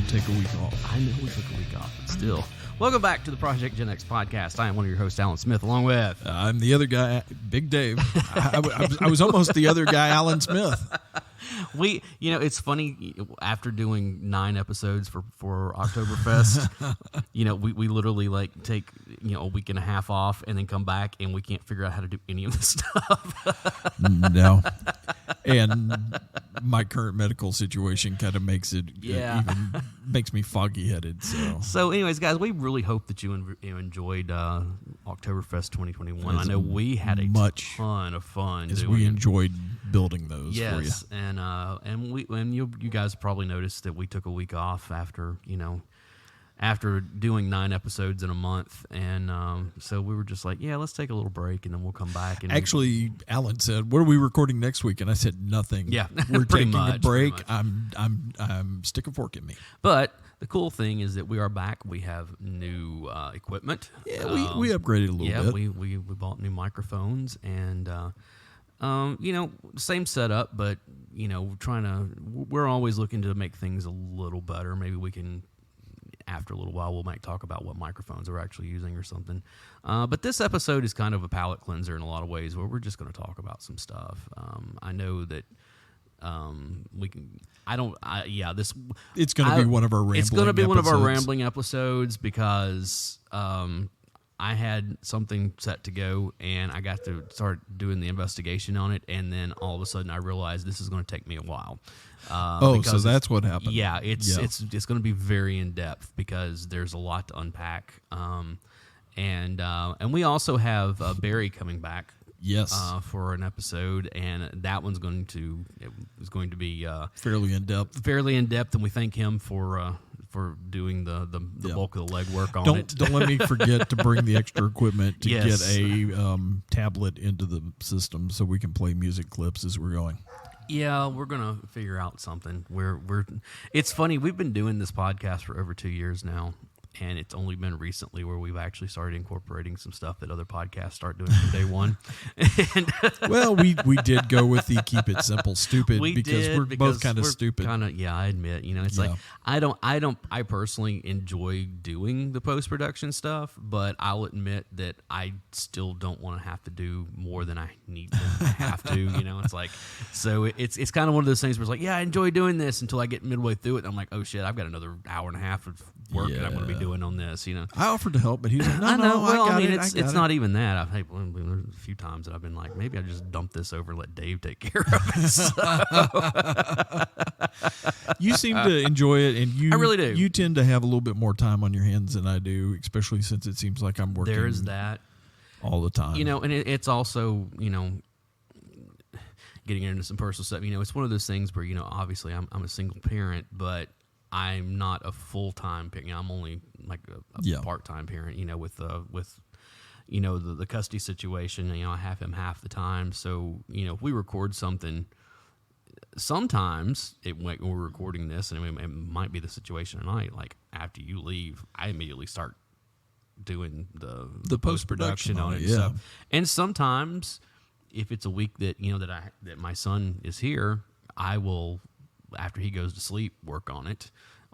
did take a week off. I know we took a week off, but still. Welcome back to the Project Gen X podcast. I am one of your hosts, Alan Smith, along with... I'm the other guy, Big Dave. I was almost the other guy, Alan Smith. It's funny, after doing 9 episodes for Octoberfest, we literally take, a week and a half off and then come back and we can't figure out how to do any of this stuff. No. And my current medical situation kind of makes it even makes me foggy headed. So anyways, guys, we really hope that you enjoyed Octoberfest 2021. I know we had a ton of fun. As we enjoyed building those for you. Yes, and you guys probably noticed that we took a week off after doing 9 episodes in a month, and so we were just like, let's take a little break, and then we'll come back. And actually, Alan said, "What are we recording next week?" And I said, "Nothing. Yeah, we're taking a break. I'm stick a fork in me." But the cool thing is that we are back. We have new equipment. Yeah, we upgraded a little bit. Yeah, we bought new microphones and. Same setup, but we're always looking to make things a little better. Maybe we can, after a little while, we might talk about what microphones we're actually using or something. But this episode is kind of a palate cleanser in a lot of ways, where we're just going to talk about some stuff. I know that we can. It's going to be one of our rambling. It's going to be episodes. one of our rambling episodes because. I had something set to go, and I got to start doing the investigation on it, and then all of a sudden I realized this is going to take me a while. So that's what happened. Yeah, it's going to be very in depth because there's a lot to unpack, and we also have Barry coming back. Yes, for an episode, and that one's going to be fairly in depth. And we thank him for doing the bulk of the legwork on it. Don't let me forget to bring the extra equipment to get a tablet into the system so we can play music clips as we're going. Yeah, we're gonna figure out something. It's funny, we've been doing this podcast for over 2 years now. And it's only been recently where we've actually started incorporating some stuff that other podcasts start doing from day one. Well, we did go with the keep it simple, stupid because we're both kind of stupid. I admit, it's like I personally enjoy doing the post production stuff, but I'll admit that I still don't want to have to do more than I need to have to. It's like it's kind of one of those things where it's like, I enjoy doing this until I get midway through it, and I'm like, oh shit, I've got another hour and a half of work that I'm going to be doing on this, I offered to help, but he's like, no, I know. Well, I mean, it's not even that. There's a few times that I've been like, maybe I just dump this over and let Dave take care of it. You seem to enjoy it, and I really do. You tend to have a little bit more time on your hands than I do, especially since it seems like I'm working. There's that all the time, and it's also getting into some personal stuff. It's one of those things where obviously I'm a single parent, but I'm not a full-time parent. I'm only like a part-time parent, with the custody situation. I have him half the time. So, if we record something, sometimes when we're recording this, and it might be the situation tonight, like after you leave, I immediately start doing the post-production on it. Yeah. So, and sometimes if it's a week that, that my son is here, I will, after he goes to sleep, work on it.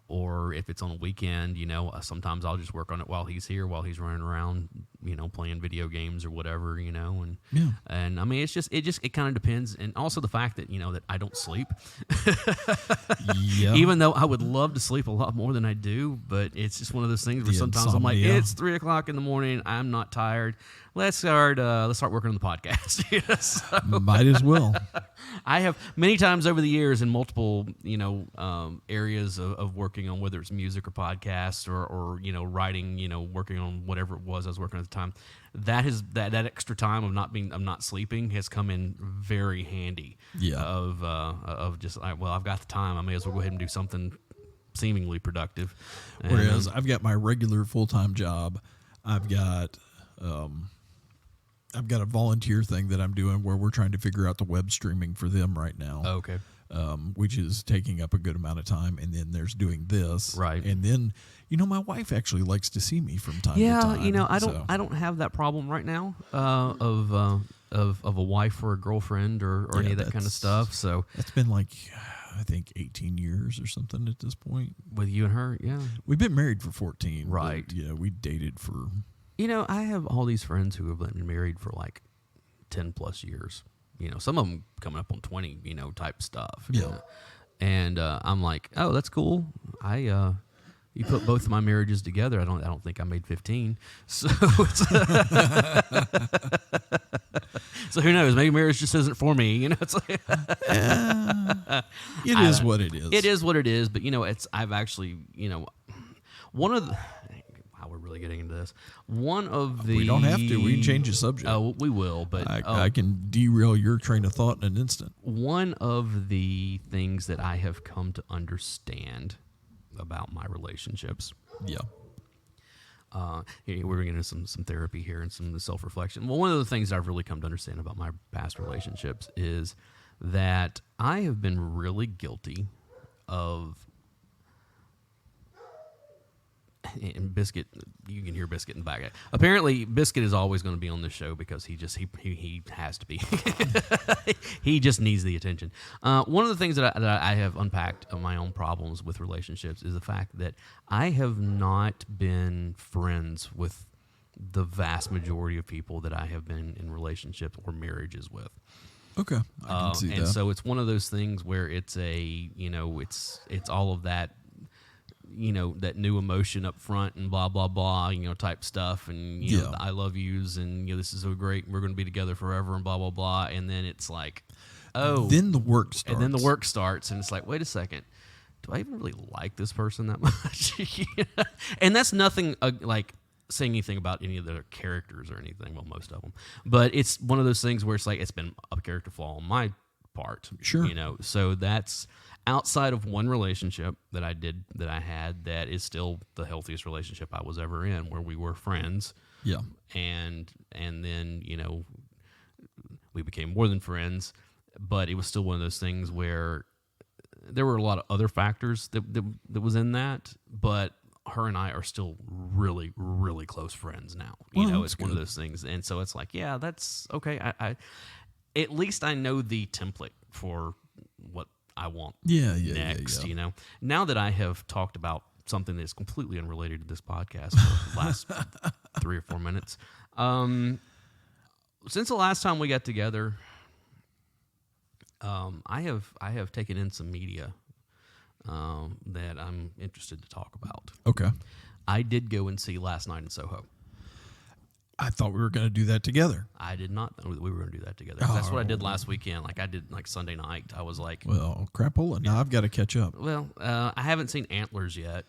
Or if it's on a weekend, sometimes I'll just work on it while he's here, while he's running around, playing video games or whatever, and I mean, it kind of depends. And also the fact that, that I don't sleep, even though I would love to sleep a lot more than I do, but it's just one of those things where sometimes I'm like, it's 3:00 in the morning. I'm not tired. Let's start working on the podcast. So, might as well. I have many times over the years in multiple, areas of working on, whether it's music or podcasts or writing, working on whatever it was I was working on at the time. That extra time of not sleeping has come in very handy. Yeah. Of just I've got the time. I may as well go ahead and do something seemingly productive. Whereas I've got my regular full-time job. I've got a volunteer thing that I'm doing where we're trying to figure out the web streaming for them right now. Oh, okay. Which is taking up a good amount of time. And then there's doing this. Right. And then, my wife actually likes to see me from time to time. Yeah, I don't have that problem right now of a wife or a girlfriend or any of that kind of stuff. So that's been like I think 18 years or something at this point. With you and her, yeah. We've been married for 14. Right. Yeah, we dated for... I have all these friends who have been married for like 10 plus years. Some of them coming up on 20, type stuff. Yeah. And I'm like, oh, that's cool. You put both of my marriages together. I don't think I made 15. So, so who knows? Maybe marriage just isn't for me. It's like it is what it is. It is what it is. But I've actually, one of the. Wow, we're really getting into this. One of the. We don't have to. We can change the subject. Oh, we will. But I can derail your train of thought in an instant. One of the things that I have come to understand about my relationships. Yeah. We're going to get into some therapy here and some self-reflection. Well, one of the things that I've really come to understand about my past relationships is that I have been really guilty of... And Biscuit, you can hear Biscuit in the back. Apparently, Biscuit is always going to be on this show because he has to be. He just needs the attention. One of the things that I have unpacked of my own problems with relationships is the fact that I have not been friends with the vast majority of people that I have been in relationships or marriages with. Okay, I can see that. And so it's one of those things where it's it's all of that. That new emotion up front and blah, blah, blah, type stuff. And, the I love yous and, this is so great. We're going to be together forever and blah, blah, blah. And then it's like, oh. Then the work starts. And then the work starts. And it's like, wait a second. Do I even really like this person that much? And that's nothing like saying anything about any of their characters or anything. Well, most of them. But it's one of those things where it's like, it's been a character flaw on my part. Sure. So that's... outside of one relationship that I had that is still the healthiest relationship I was ever in, where we were friends. Yeah. And then, we became more than friends, but it was still one of those things where there were a lot of other factors that was in that, but her and I are still really, really close friends now. It's one of those things. And so it's like, yeah, that's okay. I at least I know the template for what I want next, Now that I have talked about something that's completely unrelated to this podcast for the last 3 or 4 minutes, since the last time we got together, I have taken in some media that I'm interested to talk about. Okay. I did go and see Last Night in Soho. I thought we were going to do that together. I did not know that we were going to do that together. That's what I did last weekend. Like I did Sunday night. I was like... Well, crapola. Now I've got to catch up. Well, I haven't seen Antlers yet.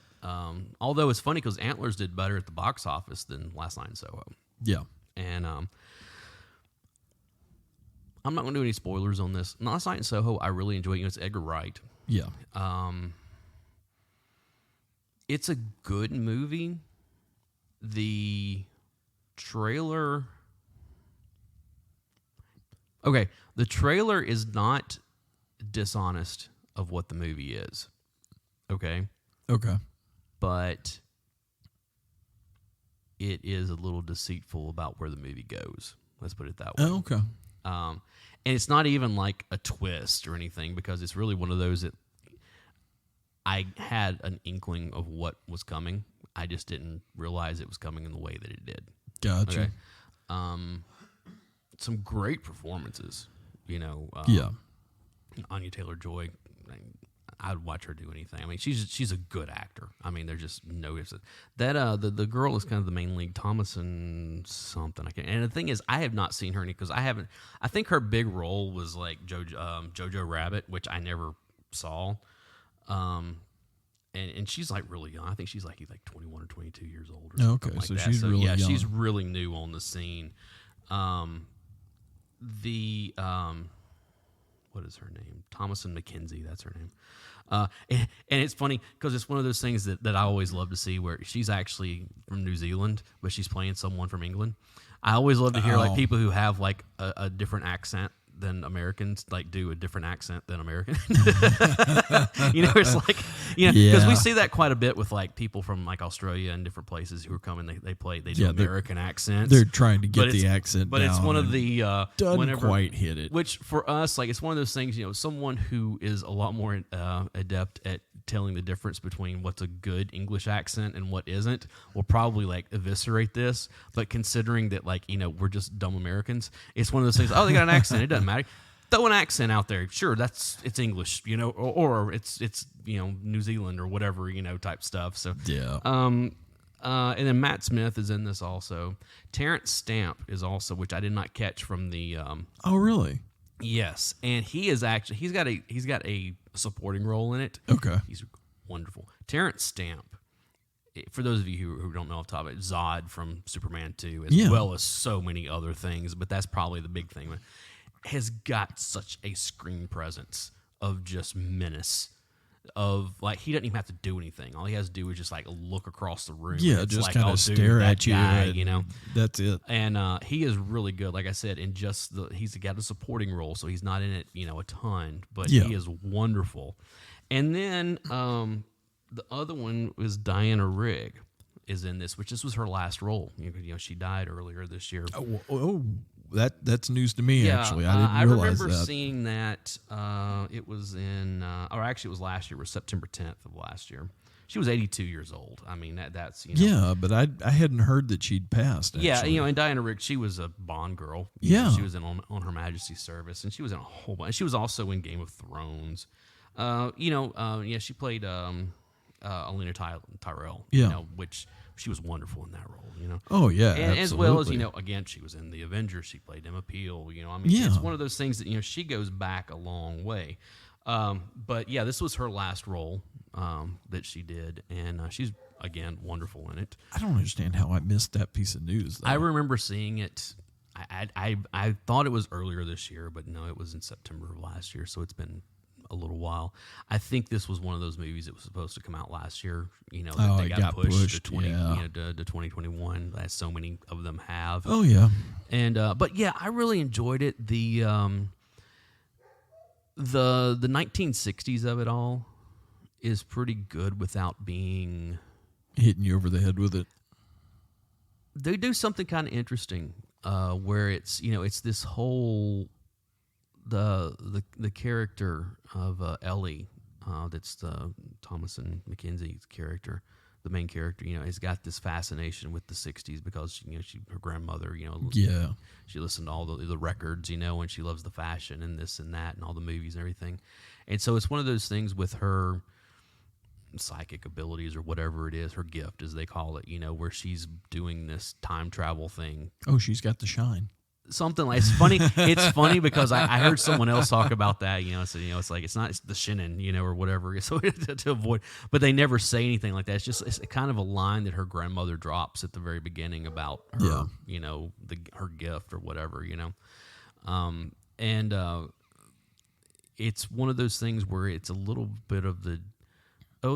Although it's funny because Antlers did better at the box office than Last Night in Soho. Yeah. And I'm not going to do any spoilers on this. Last Night in Soho, I really enjoyed it. It's Edgar Wright. Yeah. It's a good movie. The trailer is not dishonest of what the movie is. Okay. But it is a little deceitful about where the movie goes. Let's put it that way. Oh, okay. And it's not even like a twist or anything because it's really one of those that I had an inkling of what was coming. I just didn't realize it was coming in the way that it did. Gotcha. Okay? Some great performances, yeah. Anya Taylor-Joy, I'd watch her do anything. I mean, she's a good actor. I mean, there's just no ifs. That the girl is kind of the main lead, Thomason something. And the thing is, I have not seen her because I think her big role was like Jojo Rabbit, which I never saw. And she's like really young. I think she's like 21 or 22 years old or something like that. She's really young. She's really new on the scene. What is her name? Thomason McKenzie, that's her name. And it's funny because it's one of those things that I always love to see where she's actually from New Zealand, but she's playing someone from England. I always love to hear like people who have like a different accent than Americans, like do a different accent than American. It's like Because we see that quite a bit with like people from like Australia and different places who are coming. They do American accents. They're trying to get the accent but down. But it's one of the doesn't quite hit it. Which for us, like it's one of those things. Someone who is a lot more adept at telling the difference between what's a good English accent and what isn't will probably like eviscerate this. But considering that like we're just dumb Americans, it's one of those things. Oh, they got an accent. It doesn't matter. Throw an accent out there. Sure, it's English, or it's New Zealand or whatever, type stuff. So yeah. And then Matt Smith is in this also. Terrence Stamp is also, which I did not catch from the. Oh, really? Yes, and he's got a supporting role in it. Okay, he's wonderful. Terrence Stamp, for those of you who don't know off the top of it, Zod from Superman 2, as well as so many other things, but that's probably the big thing. Has got such a screen presence of just menace. Of like he doesn't even have to do anything. All he has to do is just like look across the room. Yeah, just kind of stare at you. Guy, that's it. And he is really good. Like I said, in just he's got a supporting role, so he's not in it, a ton. But he is wonderful. And then the other one was Diana Rigg is in this, which this was her last role. She died earlier this year. Oh. That's news to me, actually. I didn't realize that. I remember seeing that. It was or actually it was last year. It was September 10th of last year. She was 82 years old. I mean, that's Yeah, but I hadn't heard that she'd passed. Actually. Yeah, and Diana Rigg, she was a Bond girl. She was in on Her Majesty's Service, and she was in a whole bunch. She was also in Game of Thrones. She played Elena Tyrell. Which she was wonderful in that role. Oh yeah, and as well as again, she was in the Avengers. She played Emma Peel. It's one of those things that she goes back a long way. But yeah, this was her last role that she did, and she's again wonderful in it. I don't understand how I missed that piece of news, though. I remember seeing it. I thought it was earlier this year, but no, it was in September of last year. So it's been a little while. I think this was one of those movies that was supposed to come out last year. They got pushed to 2021, as so many of them have. Oh yeah. And but yeah, I really enjoyed it. The 1960s of it all is pretty good without being hitting you over the head with it. They do something kind of interesting where it's it's this whole the character of Ellie, that's the Thomasin McKenzie's character, the main character. Has got this fascination with the '60s because her grandmother, she listened to all the records, and she loves the fashion and this and that and all the movies and everything. And so it's one of those things with her psychic abilities or whatever it is, her gift as they call it, where she's doing this time travel thing. Oh, she's got the shine. Something like it's funny. It's funny because I heard someone else talk about that. So it's like it's the shinin, or whatever. So to avoid, but they never say anything like that. It's kind of a line that her grandmother drops at the very beginning about her, her gift or whatever, and it's one of those things where it's a little bit of the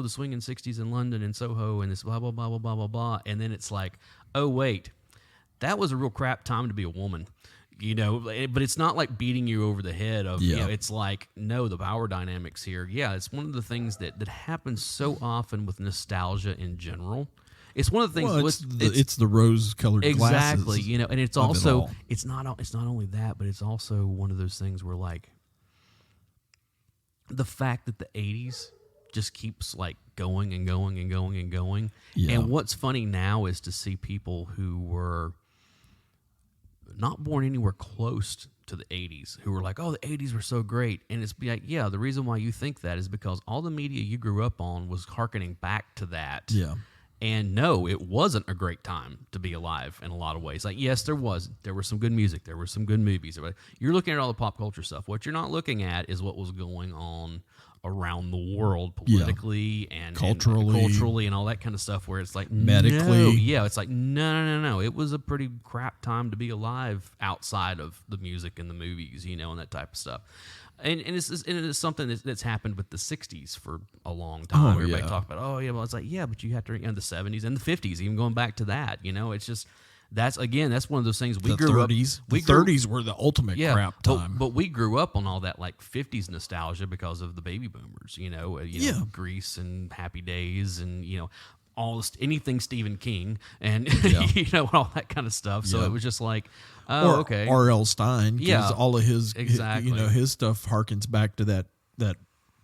swinging '60s in London and Soho and this blah blah blah blah blah blah blah, and then it's like, oh wait, that was a real crap time to be a woman. But it's not like beating you over the head of, it's like, no, the power dynamics here. Yeah, it's one of the things that happens so often with nostalgia in general. It's one of the things. It's the rose-colored glasses. Exactly, and it's also it's not only that, but it's also one of those things where like the fact that the '80s just keeps like going and going and going and going. Yeah. And what's funny now is to see people who were not born anywhere close to the 80s who were like, oh, the 80s were so great. And it's like, yeah, the reason why you think that is because all the media you grew up on was hearkening back to that. Yeah. And no, it wasn't a great time to be alive in a lot of ways. Like, yes, there was some good music. There were some good movies. You're looking at all the pop culture stuff. What you're not looking at is what was going on around the world politically and culturally and all that kind of stuff where it's like medically. It's like no. It was a pretty crap time to be alive outside of the music and the movies, and that type of stuff. And it's something that's happened with the 60s for a long time. Everybody talk about, well, it's like, yeah, but you have to, the 70s and the 50s, even going back to that, it's just, that's one of those things we the grew 30s. up. The 30s were the ultimate crap time. But we grew up on all that like 50s nostalgia because of the baby boomers. Know, Grease and Happy Days, and anything Stephen King, and all that kind of stuff. So it was just like, okay, R.L. Stein, because all of his his stuff harkens back to that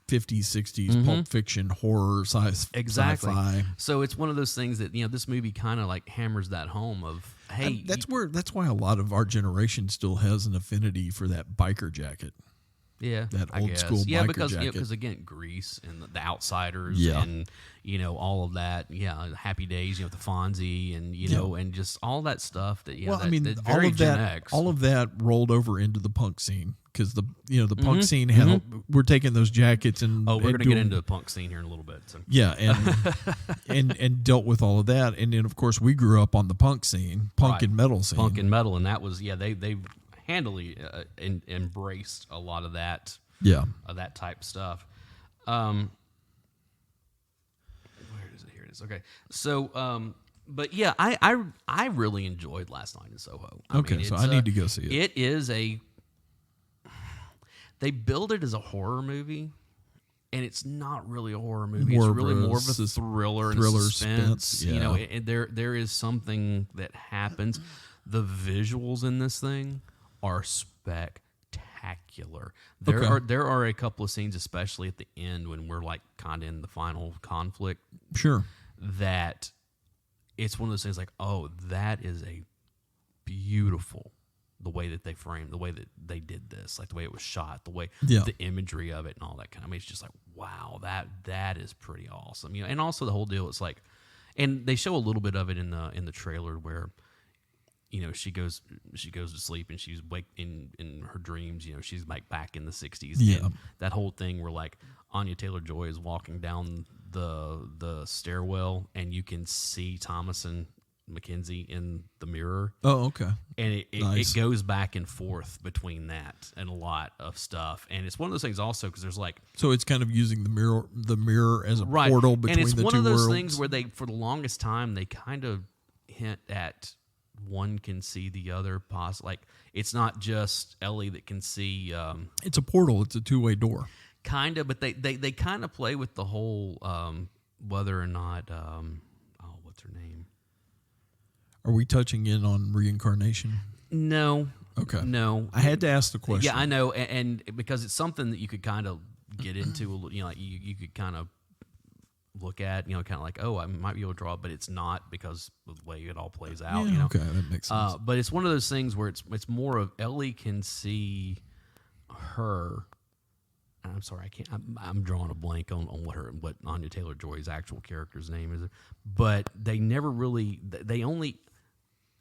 50s, 60s Pulp Fiction horror sci-fi. So it's one of those things that this movie kind of like hammers that home of, hey, that's why a lot of our generation still has an affinity for that biker jacket. Yeah, that old school biker jacket. Because again, Grease and the Outsiders, and all of that. Yeah, Happy Days, the Fonzie, and and just all that stuff that that's very Gen X. All of that rolled over into the punk scene. Because the punk scene had we're taking those jackets and we're going to get into the punk scene here in a little bit. So. Yeah, and dealt with all of that, and then of course we grew up on the punk scene, and metal scene, and that was they handily embraced a lot of that, of that type stuff. Where is it? Here it is. Okay, so. But yeah, I really enjoyed Last Night in Soho. I need to go see it. It is they build it as a horror movie, and it's not really a horror movie. It's really more of a thriller and suspense. Yeah. And there is something that happens. The visuals in this thing are spectacular. There are a couple of scenes, especially at the end when we're like kind of in the final conflict. Sure. That it's one of those things like, oh, that is a beautiful. The way that they framed, the way that they did this, like the way it was shot, the way the imagery of it, and all that kind of. I mean, it's just like, wow, that is pretty awesome, And also the whole deal, it's like, and they show a little bit of it in the trailer where, she goes to sleep and she's in her dreams. She's like back in the 60s. Yeah, and that whole thing where like Anya Taylor-Joy is walking down the stairwell and you can see Thomasin McKenzie in the mirror. Oh, okay. And it goes back and forth between that and a lot of stuff. And it's one of those things also because there's like... So it's kind of using the mirror as a portal between the two worlds. And it's one of those things where they, for the longest time, they kind of hint at one can see the other. Like, it's not just Ellie that can see... it's a portal. It's a two-way door. Kind of, but they kind of play with the whole whether or not... what's her name? Are we touching in on reincarnation? No. Okay. No. I had to ask the question. Yeah, I know, and because it's something that you could kind of get into, like you could kind of look at, kind of like, oh, I might be able to draw it, but it's not because of the way it all plays out. Yeah, okay, that makes sense. But it's one of those things where it's more of Ellie can see her. I'm sorry, I can't. I'm drawing a blank on what Anya Taylor-Joy's actual character's name is, but they never really. They only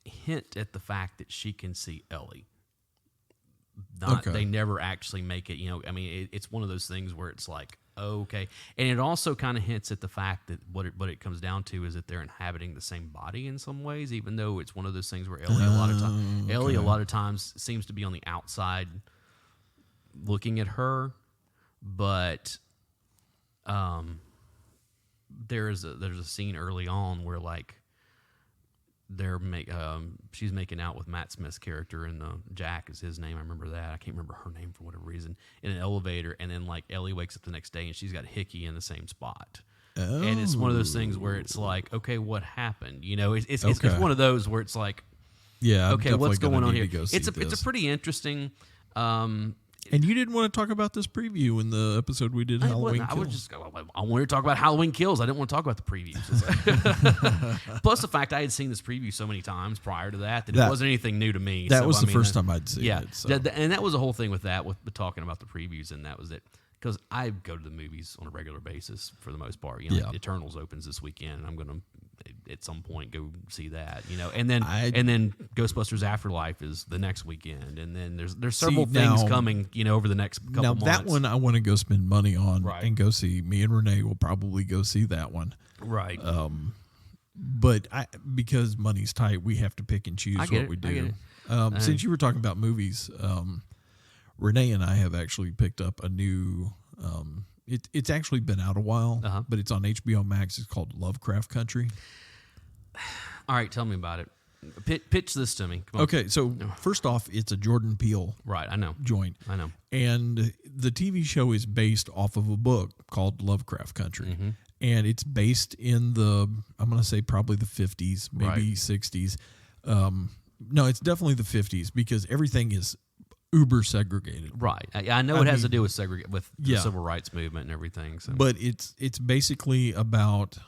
hint at the fact that she can see Ellie. They never actually make it. I mean, it's one of those things where it's like, okay, and it also kind of hints at the fact that what it comes down to is that they're inhabiting the same body in some ways, even though it's one of those things where Ellie a lot of times seems to be on the outside looking at her. But there's a scene early on where like she's making out with Matt Smith's character, and Jack is his name. I remember that. I can't remember her name for whatever reason. In an elevator, and then like Ellie wakes up the next day and she's got Hickey in the same spot. Oh. And it's one of those things where it's like, okay, what happened? It's one of those where it's like, yeah, okay, what's going on here? It's a pretty interesting. And you didn't want to talk about this preview in the episode we did Halloween Kills. I wanted to talk about Halloween Kills. I didn't want to talk about the previews. Plus the fact I had seen this preview so many times prior to that it wasn't anything new to me. That was the first time I'd seen it. So. And that was the whole thing with that, with talking about the previews, and that was it. Because I go to the movies on a regular basis for the most part. Like Eternals opens this weekend, and I'm going to at some point go see that. And then Ghostbusters Afterlife is the next weekend, and then there's several things coming. Over the next couple months. Now that one I want to go spend money on and go see. Me and Renee will probably go see that one. Right. But because money's tight, we have to pick and choose what we do. Since you were talking about movies, Renee and I have actually picked up a new. It's actually been out a while, but it's on HBO Max. It's called Lovecraft Country. All right, tell me about it. Pitch this to me. Okay, so first off, it's a Jordan Peele I know. joint. I know. And the TV show is based off of a book called Lovecraft Country. Mm-hmm. And it's based in I'm going to say probably the 50s, maybe 60s. No, it's definitely the 50s because everything is uber segregated. Right. I know it has to do with the civil rights movement and everything. So. But it's basically about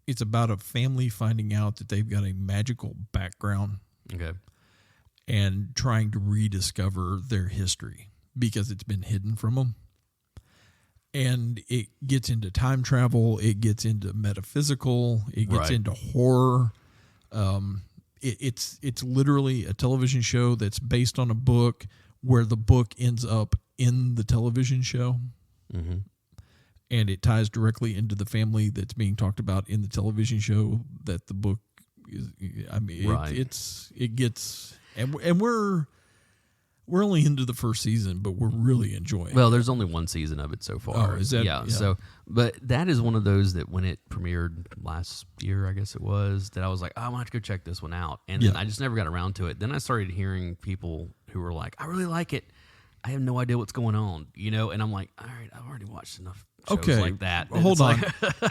a family finding out that they've got a magical background. Okay. And trying to rediscover their history because it's been hidden from them. And it gets into time travel. It gets into metaphysical. It gets into horror. It's literally a television show that's based on a book where the book ends up in the television show. Mm-hmm. And it ties directly into the family that's being talked about in the television show that the book is. I mean, it gets, and we're only into the first season, but we're really enjoying it. Well, there's only one season of it so far. Oh, is that? Yeah. So, but that is one of those that when it premiered last year, I guess it was, that I was like, oh, I'm going to have to go check this one out. And then I just never got around to it. Then I started hearing people who were like, I really like it. I have no idea what's going on, and I'm like, all right, I've already watched enough shows like that. Well, hold on.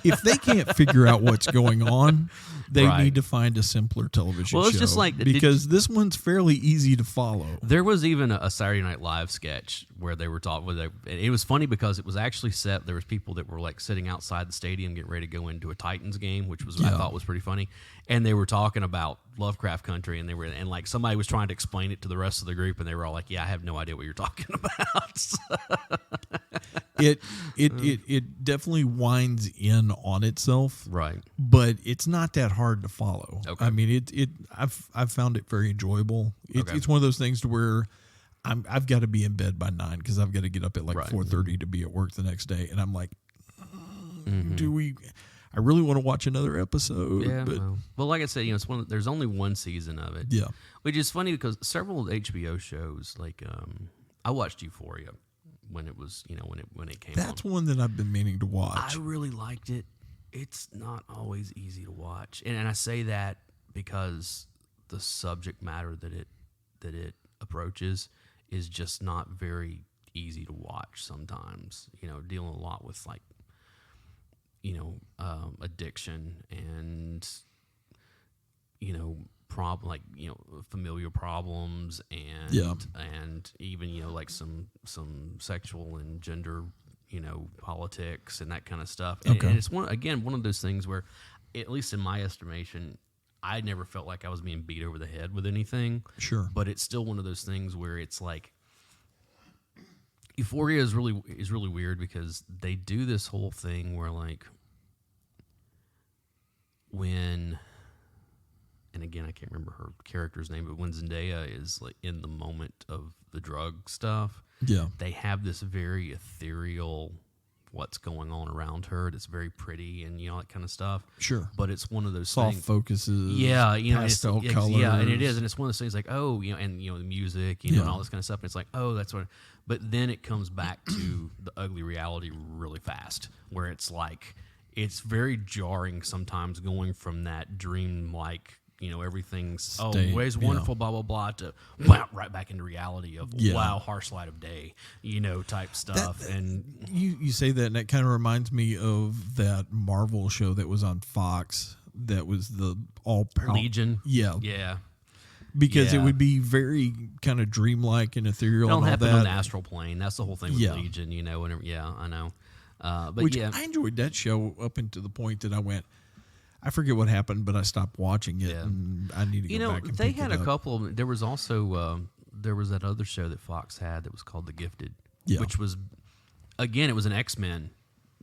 If they can't figure out what's going on, they need to find a simpler television show. Well, it's just like because this one's fairly easy to follow. There was even a Saturday Night Live sketch where they were talking. It was funny because it was actually set. There was people that were like sitting outside the stadium getting ready to go into a Titans game, which was I thought was pretty funny. And they were talking about Lovecraft Country, and like somebody was trying to explain it to the rest of the group, and they were all like, "Yeah, I have no idea what you're talking about." It definitely winds in on itself, right? But it's not that hard to follow. Okay. I mean, I've found it very enjoyable. It's one of those things to where I've got to be in bed by 9 because I've got to get up at like 4:30 to be at work the next day, and I'm like, I really want to watch another episode. Yeah, but well, like I said, there's only one season of it. Yeah, which is funny because several HBO shows, like I watched Euphoria when it was, when it came. That's one that I've been meaning to watch. I really liked it. It's not always easy to watch, and I say that because the subject matter that it approaches is just not very easy to watch. Sometimes, dealing a lot with like. Addiction and familial problems and even and some sexual and gender politics and that kind of stuff. And it's one of those things where, at least in my estimation, I never felt like I was being beat over the head with anything. Sure, but it's still one of those things where it's like. Euphoria is really weird because they do this whole thing where like when, and again I can't remember her character's name, but when Zendaya is like in the moment of the drug stuff, they have this very ethereal what's going on around her that's very pretty and that kind of stuff. Sure, but it's one of those soft things, focuses. Pastel colors. Yeah, and it is, and it's one of those things like and the music, and all this kind of stuff. And it's like, oh, that's what. But then it comes back to the ugly reality really fast, where it's like it's very jarring sometimes going from that dream-like, everything's always wonderful, blah blah blah, to right back into reality of wow, harsh light of day, type stuff. And you say that, and that kind of reminds me of that Marvel show that was on Fox. That was the Legion. Yeah. Because it would be very kind of dreamlike and ethereal. It don't and all happen that on the astral plane. That's the whole thing with Legion. Whenever, I know. But I enjoyed that show up until the point that I went. I forget what happened, but I stopped watching it, and I need to go back and they pick had it a up. couple of. There was also there was that other show that Fox had that was called The Gifted, which was again it was an X-Men.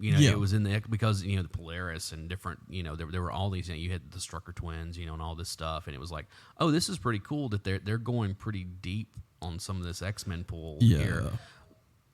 It was in because the Polaris and different. There were all these. You had the Strucker twins, and all this stuff, and it was like, oh, this is pretty cool that they're going pretty deep on some of this X-Men pool here.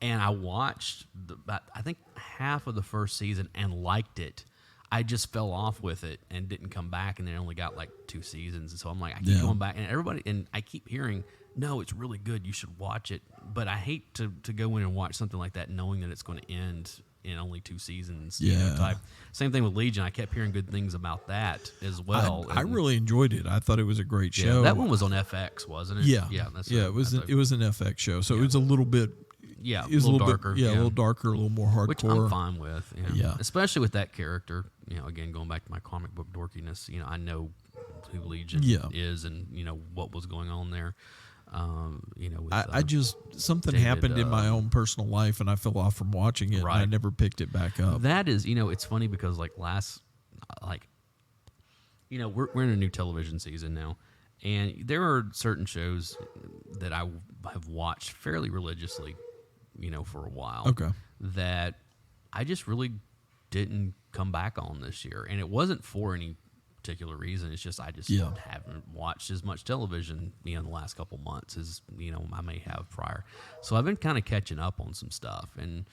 And I watched I think half of the first season and liked it. I just fell off with it and didn't come back, and they only got like 2 seasons. And so I'm like, I keep going back, and I keep hearing, no, it's really good. You should watch it. But I hate to go in and watch something like that knowing that it's going to end in only 2 seasons. You know, type. Same thing with Legion. I kept hearing good things about that as well. I really enjoyed it. I thought it was a great show. That one was on FX, wasn't it? Yeah, that's it was an FX show, so it was a little bit. Yeah, it was a little darker. A little darker, a little more hardcore. Which I'm fine with. Especially with that character. You know, again, going back to my comic book dorkiness, you know, I know who Legion is and, you know, what was going on there. You know, with, I just, something happened in my own personal life and I fell off from watching it. Right. And I never picked it back up. That is, you know, it's funny because you know, we're in a new television season now. And there are certain shows that I have watched fairly religiously, you know, for a while. Okay. That I just really didn't come back on this year. And it wasn't for any particular reason. It's just I just haven't watched as much television, you know, in the last couple months as, you know, I may have prior. So I've been kind of catching up on some stuff. And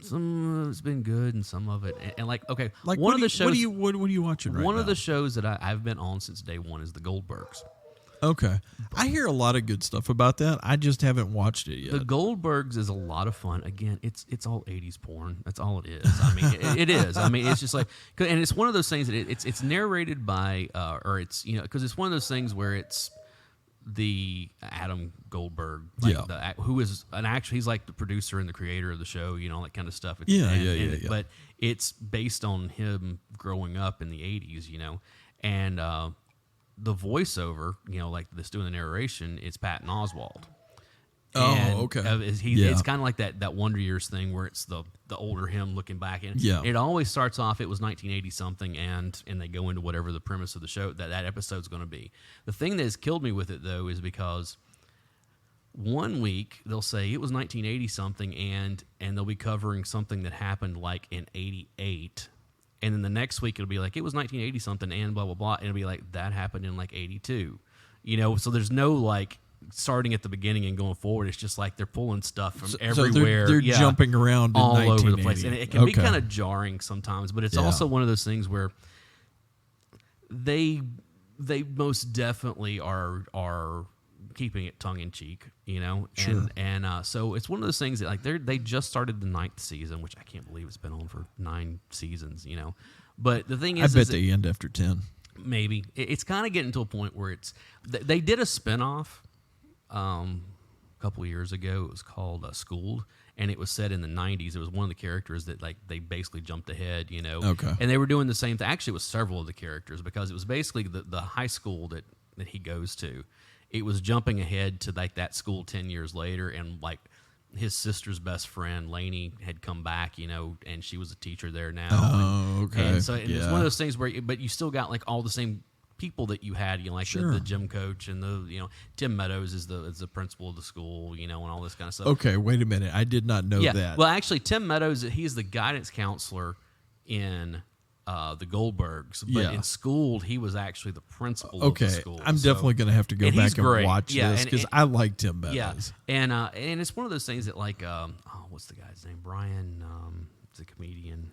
some of it's been good and some of it. And like, okay, like one of the shows. What are you watching right now? One of the shows that I've been on since day one is the Goldbergs. Okay. I hear a lot of good stuff about that. I just haven't watched it yet. The Goldbergs is a lot of fun. Again, it's all 80s porn. That's all it is. I mean, it is. I mean, it's just like, and it's one of those things that it's narrated by, or it's, you know, because it's one of those things where it's the Adam Goldberg, like who is he's like the producer and the creator of the show, you know, all that kind of stuff. But it's based on him growing up in the 80s, you know, and, the voiceover, you know, like this doing the narration, it's Patton Oswalt. And okay. It's kind of like that Wonder Years thing where it's the older him looking back. And it always starts off, it was 1980 something, and they go into whatever the premise of the show that episode's going to be. The thing that has killed me with it, though, is because one week they'll say it was 1980 something, and they'll be covering something that happened like in 88. And then the next week it'll be like, it was 1980 something and blah, blah, blah. And it'll be like, that happened in like 82. You know, so there's no like starting at the beginning and going forward. It's just like they're pulling stuff from everywhere. They're jumping around all over the place. And it can be kind of jarring sometimes, but it's also one of those things where they most definitely are keeping it tongue in cheek, you know. Sure. And so it's one of those things that like they just started the 9th season, which I can't believe it's been on for 9 seasons, you know. But the thing is, I bet they end after 10. Maybe it's kind of getting to a point where they did a spinoff a couple of years ago. It was called Schooled, and it was set in the 90s. It was one of the characters that like they basically jumped ahead, you know. Okay. And they were doing the same thing. Actually, it was several of the characters because it was basically the high school that he goes to. It was jumping ahead to like that school 10 years later, and like his sister's best friend Lainey had come back, you know, and she was a teacher there now. Oh, okay. And so it's one of those things where, but you still got like all the same people that you had, you know, like the gym coach and Tim Meadows is the principal of the school, you know, and all this kind of stuff. Okay, wait a minute, I did not know that. Well, actually, Tim Meadows, he's the guidance counselor in the Goldbergs, but in Schooled, he was actually the principal of the school. I'm definitely going to have to go back and watch this because I like Tim Meadows. Yeah, and it's one of those things that like, what's the guy's name? Brian, is a comedian.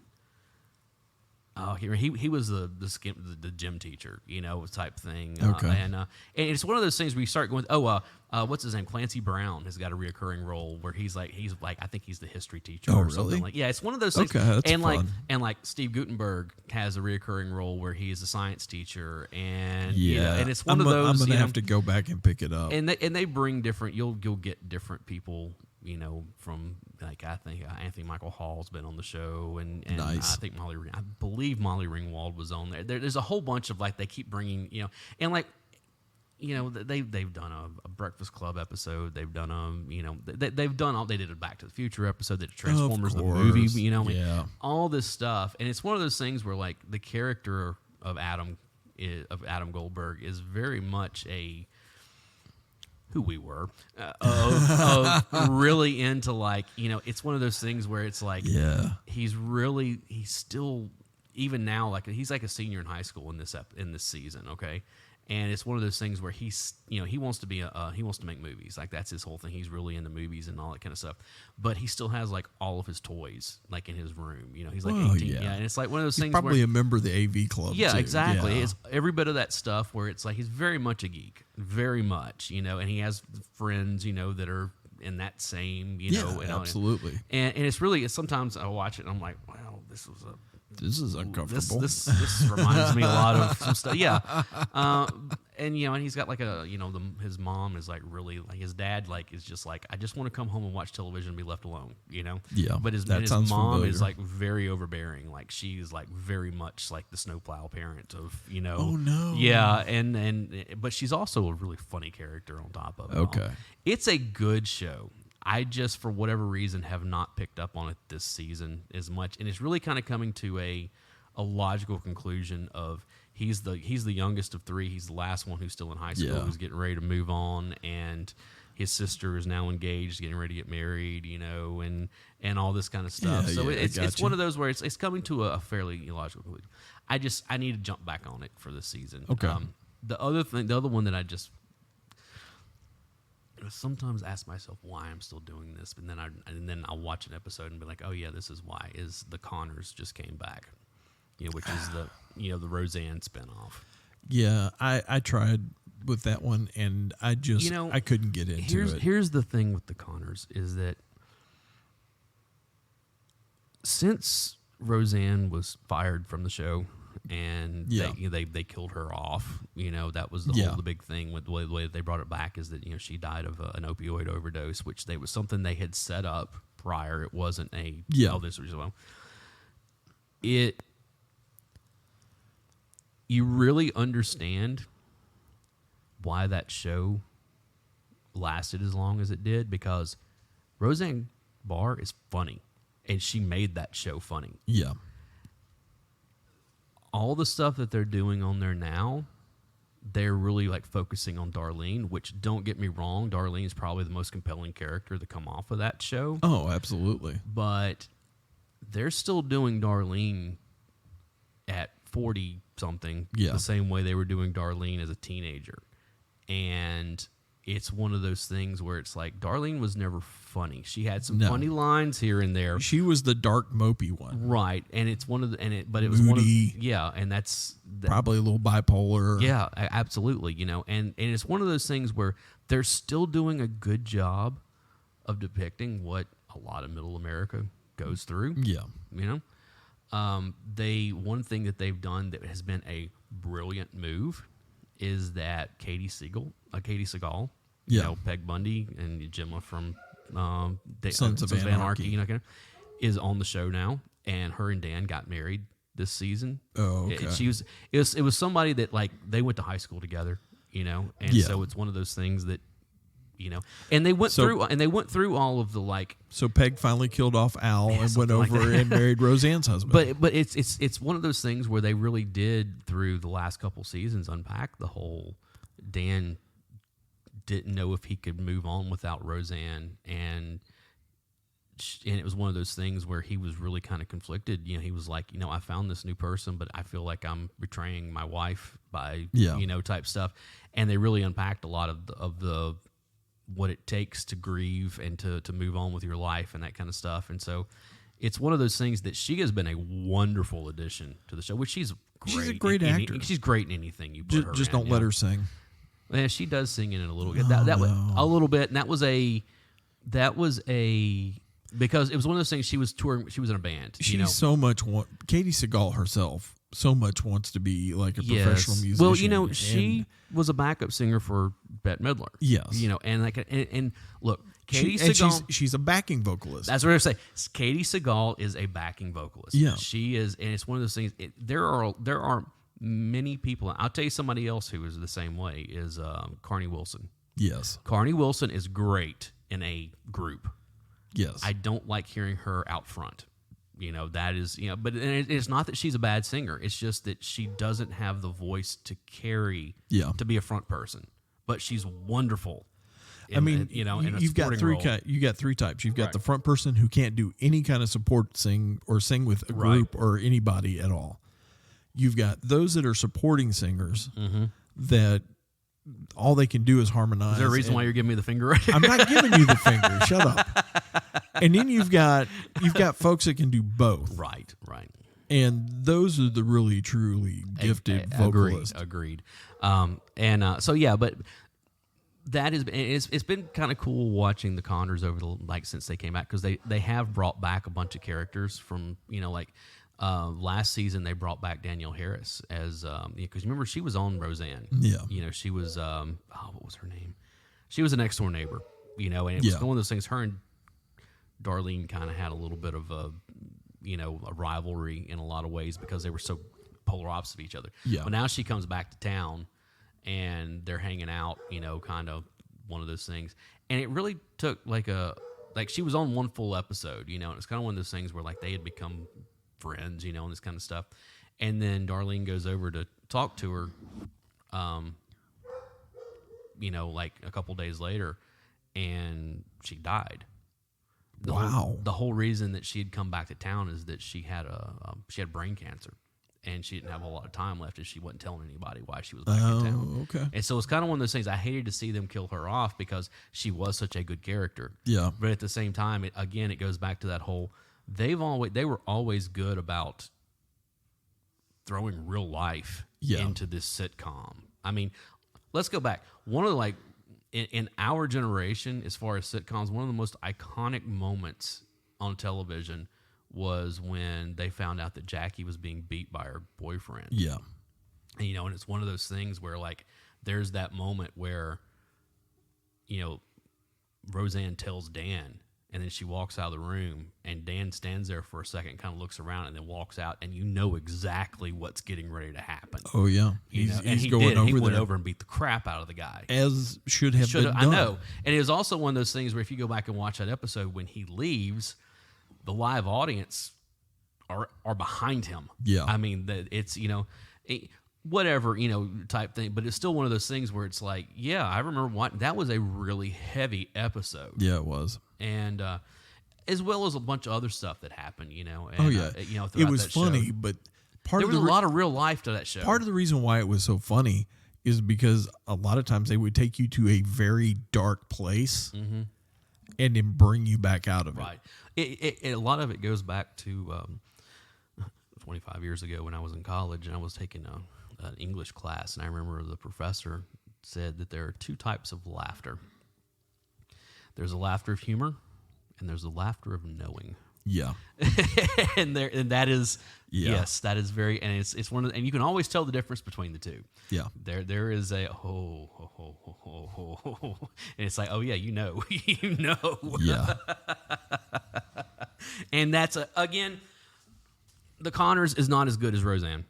Oh, he was the gym teacher, you know, type thing. Okay. And it's one of those things where you start going, what's his name? Clancy Brown has got a reoccurring role where he's like I think he's the history teacher or something like. Yeah, it's one of those things. Okay, that's fun. And like Steve Gutenberg has a reoccurring role where he's a science teacher, and and it's one of those. I'm gonna have to go back and pick it up. And they bring different. You'll get different people. You know, from like I think Anthony Michael Hall's been on the show, and nice. I believe Molly Ringwald was on there. There's a whole bunch of like they keep bringing, you know, and like, you know, they've done a Breakfast Club episode. They've done they've done all. They did a Back to the Future episode. They did Transformers the movie. You know, all this stuff, and it's one of those things where like the character of Adam Goldberg is very much who we were, of really into like, you know, it's one of those things where it's like, he's still, even now, like he's like a senior in high school in this season, okay? And it's one of those things where he's, you know, he wants to make movies. Like that's his whole thing. He's really into movies and all that kind of stuff. But he still has like all of his toys like in his room. You know, he's like 18. Yeah. And it's like one of those things. Probably a member of the AV club. Yeah, too. exactly. Yeah. It's every bit of that stuff where it's like he's very much a geek, very much. You know, and he has friends, you know, that are in that same, absolutely. And it's sometimes I watch it and I'm like, wow, this is uncomfortable. This reminds me a lot of some stuff. Yeah. And he's got like his mom is like really like his dad like is just like, I just want to come home and watch television and be left alone, Yeah. But his mom familiar. is like very overbearing. Like she's like very much like the snowplow parent of, Oh no. Yeah. But she's also a really funny character on top of it. Okay. All. It's a good show. I just, for whatever reason, have not picked up on it this season as much, and it's really kind of coming to a logical conclusion of he's the youngest of three. He's the last one who's still in high school, who's getting ready to move on, and his sister is now engaged, getting ready to get married, and all this kind of stuff. Yeah, so yeah, it's one of those where it's coming to a fairly logical conclusion. I need to jump back on it for this season. Okay. The other one that I just sometimes ask myself why I'm still doing this, and then I'll watch an episode and be like, oh yeah, this is why. Is the Connors just came back, which is the Roseanne spinoff. Yeah, I tried with that one, and I just I couldn't get into it. Here's the thing with the Connors is that since Roseanne was fired from the show, and they killed her off. That was the big thing with the way that they brought it back is that she died of an opioid overdose, which was something they had set up prior. It wasn't this was well. You really understand why that show lasted as long as it did, because Roseanne Barr is funny, and she made that show funny. Yeah. All the stuff that they're doing on there now, they're really like focusing on Darlene, which, don't get me wrong, Darlene is probably the most compelling character to come off of that show. Oh, absolutely. But they're still doing Darlene at 40-something the same way they were doing Darlene as a teenager. And it's one of those things where it's like Darlene was never funny. She had some funny lines here and there. She was the dark, mopey one, right? And it's one of the but it was moody, and that's probably a little bipolar. Yeah, absolutely. And it's one of those things where they're still doing a good job of depicting what a lot of Middle America goes through. Yeah, one thing that they've done that has been a brilliant move is that Katie Seagal, Peg Bundy and Gemma from Sons of Anarchy, is on the show now, and her and Dan got married this season. Oh, okay. It was somebody that like they went to high school together, and so it's one of those things that. And they went through all of the like. So Peg finally killed off Al and went over and married Roseanne's husband. But it's one of those things where they really did, through the last couple seasons, unpack the whole. Dan didn't know if he could move on without Roseanne, and it was one of those things where he was really kind of conflicted. He was like, I found this new person, but I feel like I'm betraying my wife by type stuff. And they really unpacked a lot of the what it takes to grieve and to move on with your life and that kind of stuff. And so it's one of those things that she has been a wonderful addition to the show, which she's great. She's a great actor. She's great in anything you put her in. Just don't let her sing. Yeah, she does sing in it a little bit. A little bit, and that was because it was one of those things. She was touring. She was in a band. She's so much. Katie Seagal herself so much wants to be like a professional musician. Well, she was a backup singer for Bette Midler. Yes, and look, Katie Seagal. She's a backing vocalist. That's what I say. Katie Seagal is a backing vocalist. Yeah, she is, and it's one of those things. There are many people. I'll tell you somebody else who is the same way is Carney Wilson. Yes, Carney Wilson is great in a group. Yes, I don't like hearing her out front. That is, but it's not that she's a bad singer. It's just that she doesn't have the voice to carry, to be a front person. But she's wonderful. You've got three. You got three types. You've got the front person who can't do any kind of support sing with a group or anybody at all. You've got those that are supporting singers that all they can do is harmonize. Is there a reason why you're giving me the finger right here? I'm not giving you the finger. Shut up. And then you've got folks that can do both. Right. And those are the really, truly gifted vocalists. Agreed. that is, it's been kind of cool watching the Connors over since they came back, because they have brought back a bunch of characters from, last season they brought back Danielle Harris as because remember she was on Roseanne. Yeah. She was what was her name? She was a next door neighbor. And it was one of those things. Her and Darlene kind of had a little bit of a rivalry in a lot of ways because they were so polar opposite of each other. Yeah. But now she comes back to town and they're hanging out, kind of one of those things. And it really took she was on one full episode, and it's kind of one of those things where they had become friends, and this kind of stuff. And then Darlene goes over to talk to her, a couple days later, and she died. The whole reason that she had come back to town is that she had brain cancer, and she didn't have a whole lot of time left, and she wasn't telling anybody why she was back in town. Okay. And so it's kind of one of those things. I hated to see them kill her off because she was such a good character. Yeah. But at the same time, it goes back to that whole. They were always good about throwing real life into this sitcom. I mean, let's go back. One of the in our generation, as far as sitcoms, one of the most iconic moments on television was when they found out that Jackie was being beat by her boyfriend. Yeah. And, and it's one of those things where there's that moment where, Roseanne tells Dan, and then she walks out of the room, and Dan stands there for a second, kind of looks around, and then walks out, and exactly what's getting ready to happen. Oh, yeah. He went over and beat the crap out of the guy. As should have been done. I know. And it was also one of those things where if you go back and watch that episode, when he leaves, the live audience are behind him. Yeah. I mean, it's, whatever, type thing. But it's still one of those things where it's I remember that was a really heavy episode. Yeah, it was. And as well as a bunch of other stuff that happened, And, it was funny, show. But there was a lot of real life to that show. Part of the reason why it was so funny is because a lot of times they would take you to a very dark place and then bring you back out of it. Right. A lot of it goes back to 25 years ago when I was in college, and I was taking an English class, and I remember the professor said that there are two types of laughter. There's a laughter of humor, and there's a laughter of knowing. Yeah. and that is yes, that is very, and it's one of the, and you can always tell the difference between the two. Yeah. There is a and it's oh yeah, you know. Yeah. And that's again, the Connors is not as good as Roseanne.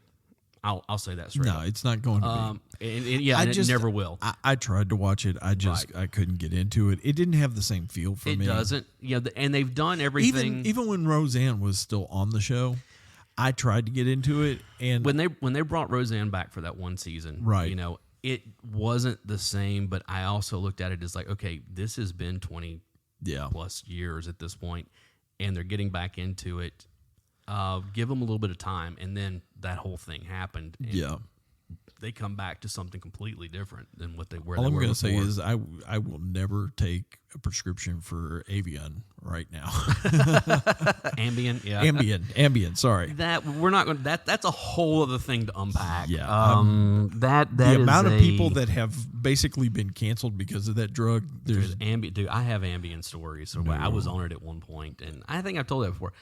I'll say that straight. No, it's not going to be. It never will. I tried to watch it. I couldn't get into it. It didn't have the same feel for me. It doesn't. Yeah, and they've done everything. Even when Roseanne was still on the show, I tried to get into it. And when they brought Roseanne back for that one season, right? It wasn't the same. But I also looked at it as okay, this has been 20 plus years at this point, and they're getting back into it. Give them a little bit of time, and then that whole thing happened. And they come back to something completely different than what they were. All I'm going to say is I will never take a prescription for Avian right now. Ambien, yeah. Ambien. Sorry. That we're not going. That's a whole other thing to unpack. Yeah. That the amount of people that have basically been canceled because of that drug. There's Ambien. Dude, I have Ambien stories. So I was on it at one point, and I think I've told that before.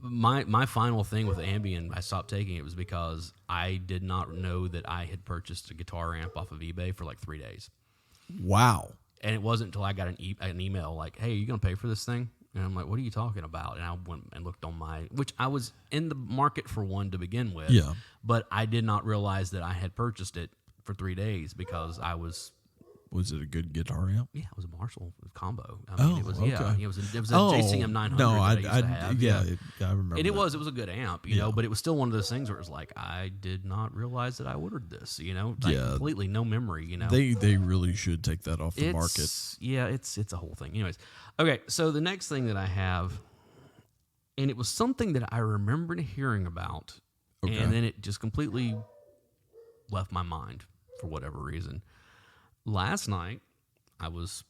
My final thing with Ambien, I stopped taking it was because I did not know that I had purchased a guitar amp off of eBay for 3 days. Wow. And it wasn't until I got an email hey, are you going to pay for this thing? And I'm like, what are you talking about? And I went and looked on which I was in the market for one to begin with. Yeah. But I did not realize that I had purchased it for 3 days because I was... Was it a good guitar amp? Yeah, it was a Marshall combo. I mean, it was, okay. Yeah, it was a JCM 900 no, that I used to have. I remember. And it was a good amp, you know, but it was still one of those things where it was I did not realize that I ordered this, completely no memory, They really should take that off the market. Yeah, it's a whole thing. Anyways, okay, so the next thing that I have, and it was something that I remembered hearing about, and then it just completely left my mind for whatever reason. Last night, I was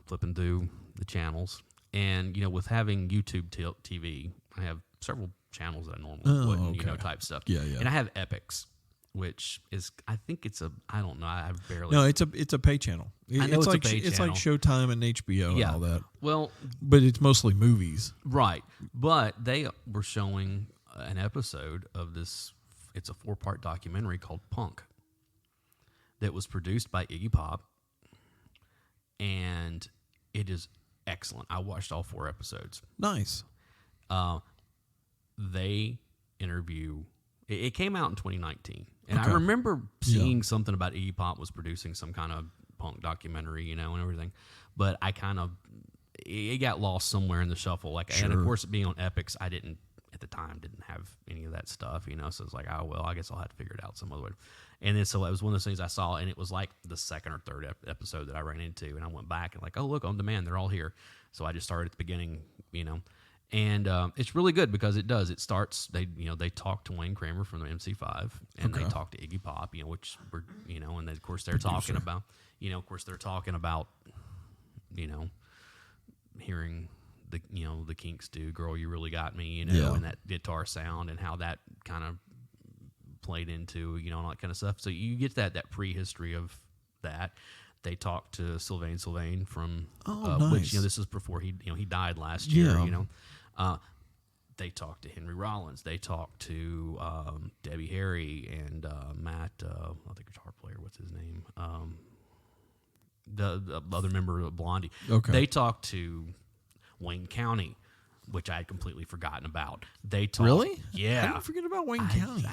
flipping through the channels, and, with having YouTube TV, I have several channels that I normally wouldn't, type stuff. Yeah. And I have Epics. which is, I think it's I don't know, I barely. No, it's a pay channel. I know it's like a pay it's channel. like Showtime and HBO and all that. Well, but it's mostly movies, right? But they were showing an episode of this. It's a 4-part documentary called Punk that was produced by Iggy Pop, and it is excellent. I watched all 4 episodes. Nice. They interview. It came out in 2019, and I remember seeing something about Iggy Pop was producing some kind of punk documentary, and everything. But I kind of it got lost somewhere in the shuffle. And of course, being on Epix, I didn't at the time didn't have any of that stuff, So it's like, oh well, I guess I'll have to figure it out some other way. And then so it was one of those things I saw, and it was like the second or third episode that I ran into, and I went back and like, oh look, on demand, they're all here. So I just started at the beginning, And it's really good because it starts. They talk to Wayne Kramer from the MC5, and they talk to Iggy Pop, which were, and then of course they're talking about, hearing the Kinks do "Girl, You Really Got Me," and that guitar sound and how that kind of played into, and all that kind of stuff. So you get that prehistory of that. They talked to Sylvain from, nice. Which this is before he died last year. They talked to Henry Rollins. They talked to Debbie Harry and Matt, the guitar player. What's his name? The other member of Blondie. Okay. They talked to Wayne County, which I had completely forgotten about. They talked. Really? Yeah. How did you forget about Wayne County?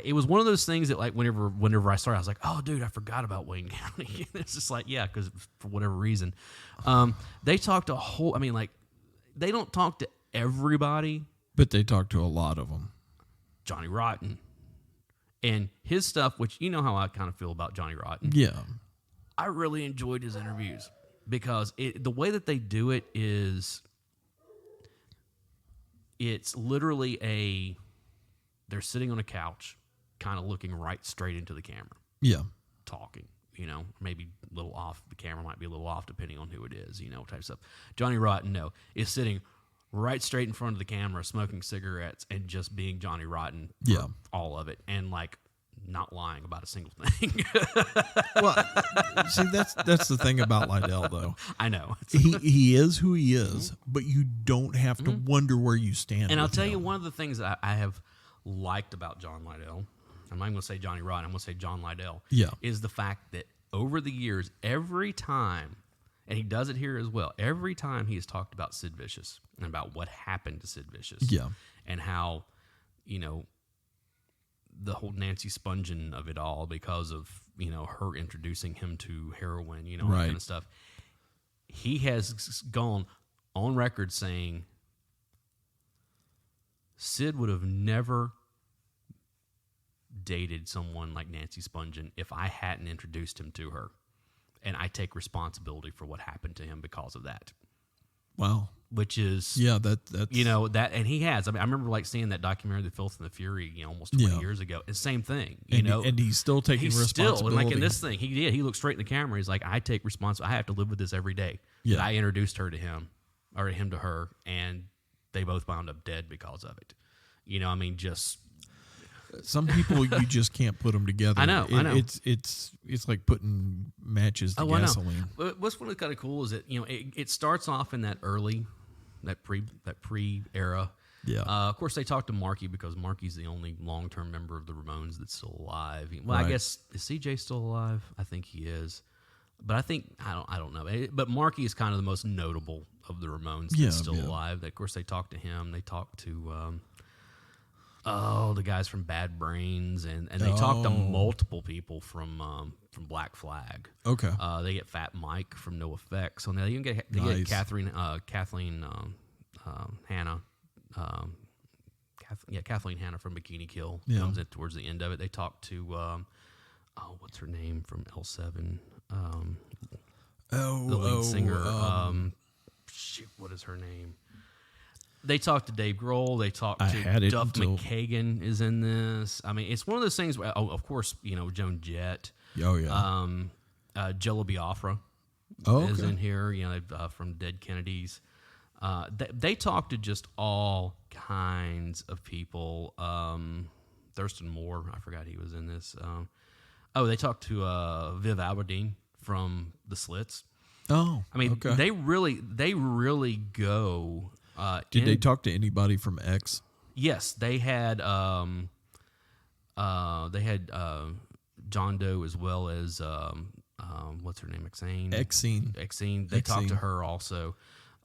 It was one of those things that, like, whenever I started, I was like, oh, dude, I forgot about Wayne County. It's just like, yeah, because for whatever reason. They talked a whole, they don't talk to everybody. But they talked to a lot of them. Johnny Rotten. And his stuff, which you know how I kind of feel about Johnny Rotten. Yeah. I really enjoyed his interviews because the way that they do it is it's literally they're sitting on a couch kind of looking right straight into the camera. Yeah. Talking, maybe a little off. The camera might be a little off depending on who it is, type stuff. Johnny Rotten, is sitting right straight in front of the camera, smoking cigarettes and just being Johnny Rotten for all of it. And like not lying about a single thing. Well, see, that's the thing about Lydell, though. I know. He is who he is, but you don't have to wonder where you stand. And I'll tell you one of the things that I have liked about John Lydell, I'm not going to say Johnny Rotten, I'm going to say John Lydell, is the fact that over the years, every time, and he does it here as well, every time he has talked about Sid Vicious and about what happened to Sid Vicious. Yeah. And how, the whole Nancy Spungen of it all because of, her introducing him to heroin, that kind of stuff. He has gone on record saying Sid would have never dated someone like Nancy Spungen if I hadn't introduced him to her. And I take responsibility for what happened to him because of that. Wow. Which is, that's that, and he has. I remember seeing that documentary, The Filth and the Fury, almost 20 years ago. It's the same thing, and he's still taking responsibility. Still, like in this thing, he did. He looked straight in the camera. He's like, I take responsibility. I have to live with this every day. Yeah. That I introduced her to him, or him to her, and they both wound up dead because of it. Just. Some people you just can't put them together. I know. It's like putting matches to gasoline. But what's really kind of cool is that it starts off in that early, that pre era. Yeah. Of course, they talk to Marky because Marky's the only long term member of the Ramones that's still alive. Well, I guess is CJ still alive? I think he is, but I don't know. But Marky is kind of the most notable of the Ramones that's still alive. Of course, they talk to him. They talk to. The guys from Bad Brains, and they talk to multiple people from Black Flag. Okay. They get Fat Mike from No Effects. So now you can get get Kathleen Hanna. Kathleen Hanna from Bikini Kill comes in towards the end of it. They talk to what's her name from L7? The lead singer. What is her name? They talked to Dave Grohl. They talked to Duff McKagan is in this. It's one of those things where, of course, Joan Jett. Oh, yeah. Jello Biafra is in here, from Dead Kennedys. They talk to just all kinds of people. Thurston Moore. I forgot he was in this. They talked to Viv Aberdeen from the Slits. Oh, I mean, okay. they really go. Did they talk to anybody from X? Yes, they had. John Doe as well as what's her name, Exene. They talked to her also.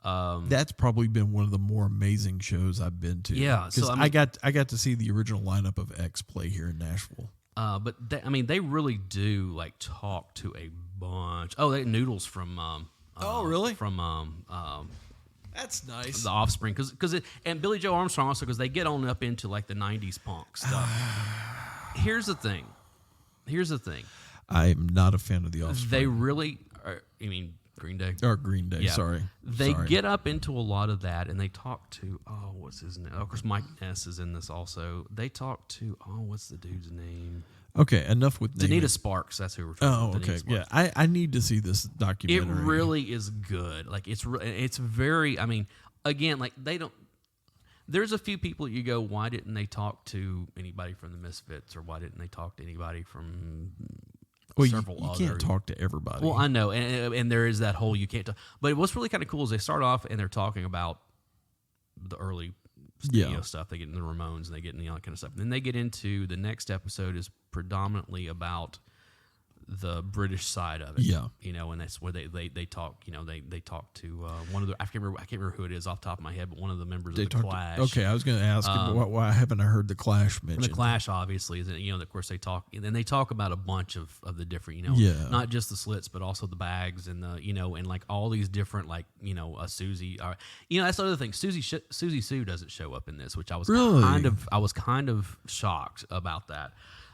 That's probably been one of the more amazing shows I've been to. Yeah, because I got to see the original lineup of X play here in Nashville. But they really do like talk to a bunch. Oh, they Noodles from. Really? From that's nice. The Offspring, and Billy Joe Armstrong also, because they get on up into like the '90s punk stuff. Here's the thing. I'm not a fan of the Offspring. They really are. I mean, Green Day. Or Green Day, yeah. Sorry. They get up into a lot of that, and they talk to, what's his name? Of course, Mike Ness is in this also. They talk to, what's the dude's name? Okay, enough with Danita Sparks. That's who we're talking about. Oh, okay. Yeah, I need to see this documentary. It really is good. Like, it's very, I mean, again, like, they don't, there's a few people you go, why didn't they talk to anybody from the Misfits, or why didn't they talk to anybody from several you other? Can't talk to everybody. Well, I know, and there is that whole you can't talk. But what's really kind of cool is they start off and they're talking about the early studio stuff. They get into the Ramones and they get into all that kind of stuff. And then they get into the next episode is predominantly about the British side of it. Yeah. You know, and that's where they talk, you know, they talk to one of the, I can't remember who it is off the top of my head, but one of the members of the Clash. Okay, I was going to ask, why haven't I heard the Clash mentioned? The Clash, obviously, is, you know, of course they talk, and then they talk about a bunch of the different, you know, not just the Slits, but also the Bags and the, you know, and like all these different, like, you know, Susie, you know, that's the other thing. Susie Sue doesn't show up in this, which I was kind of shocked about that,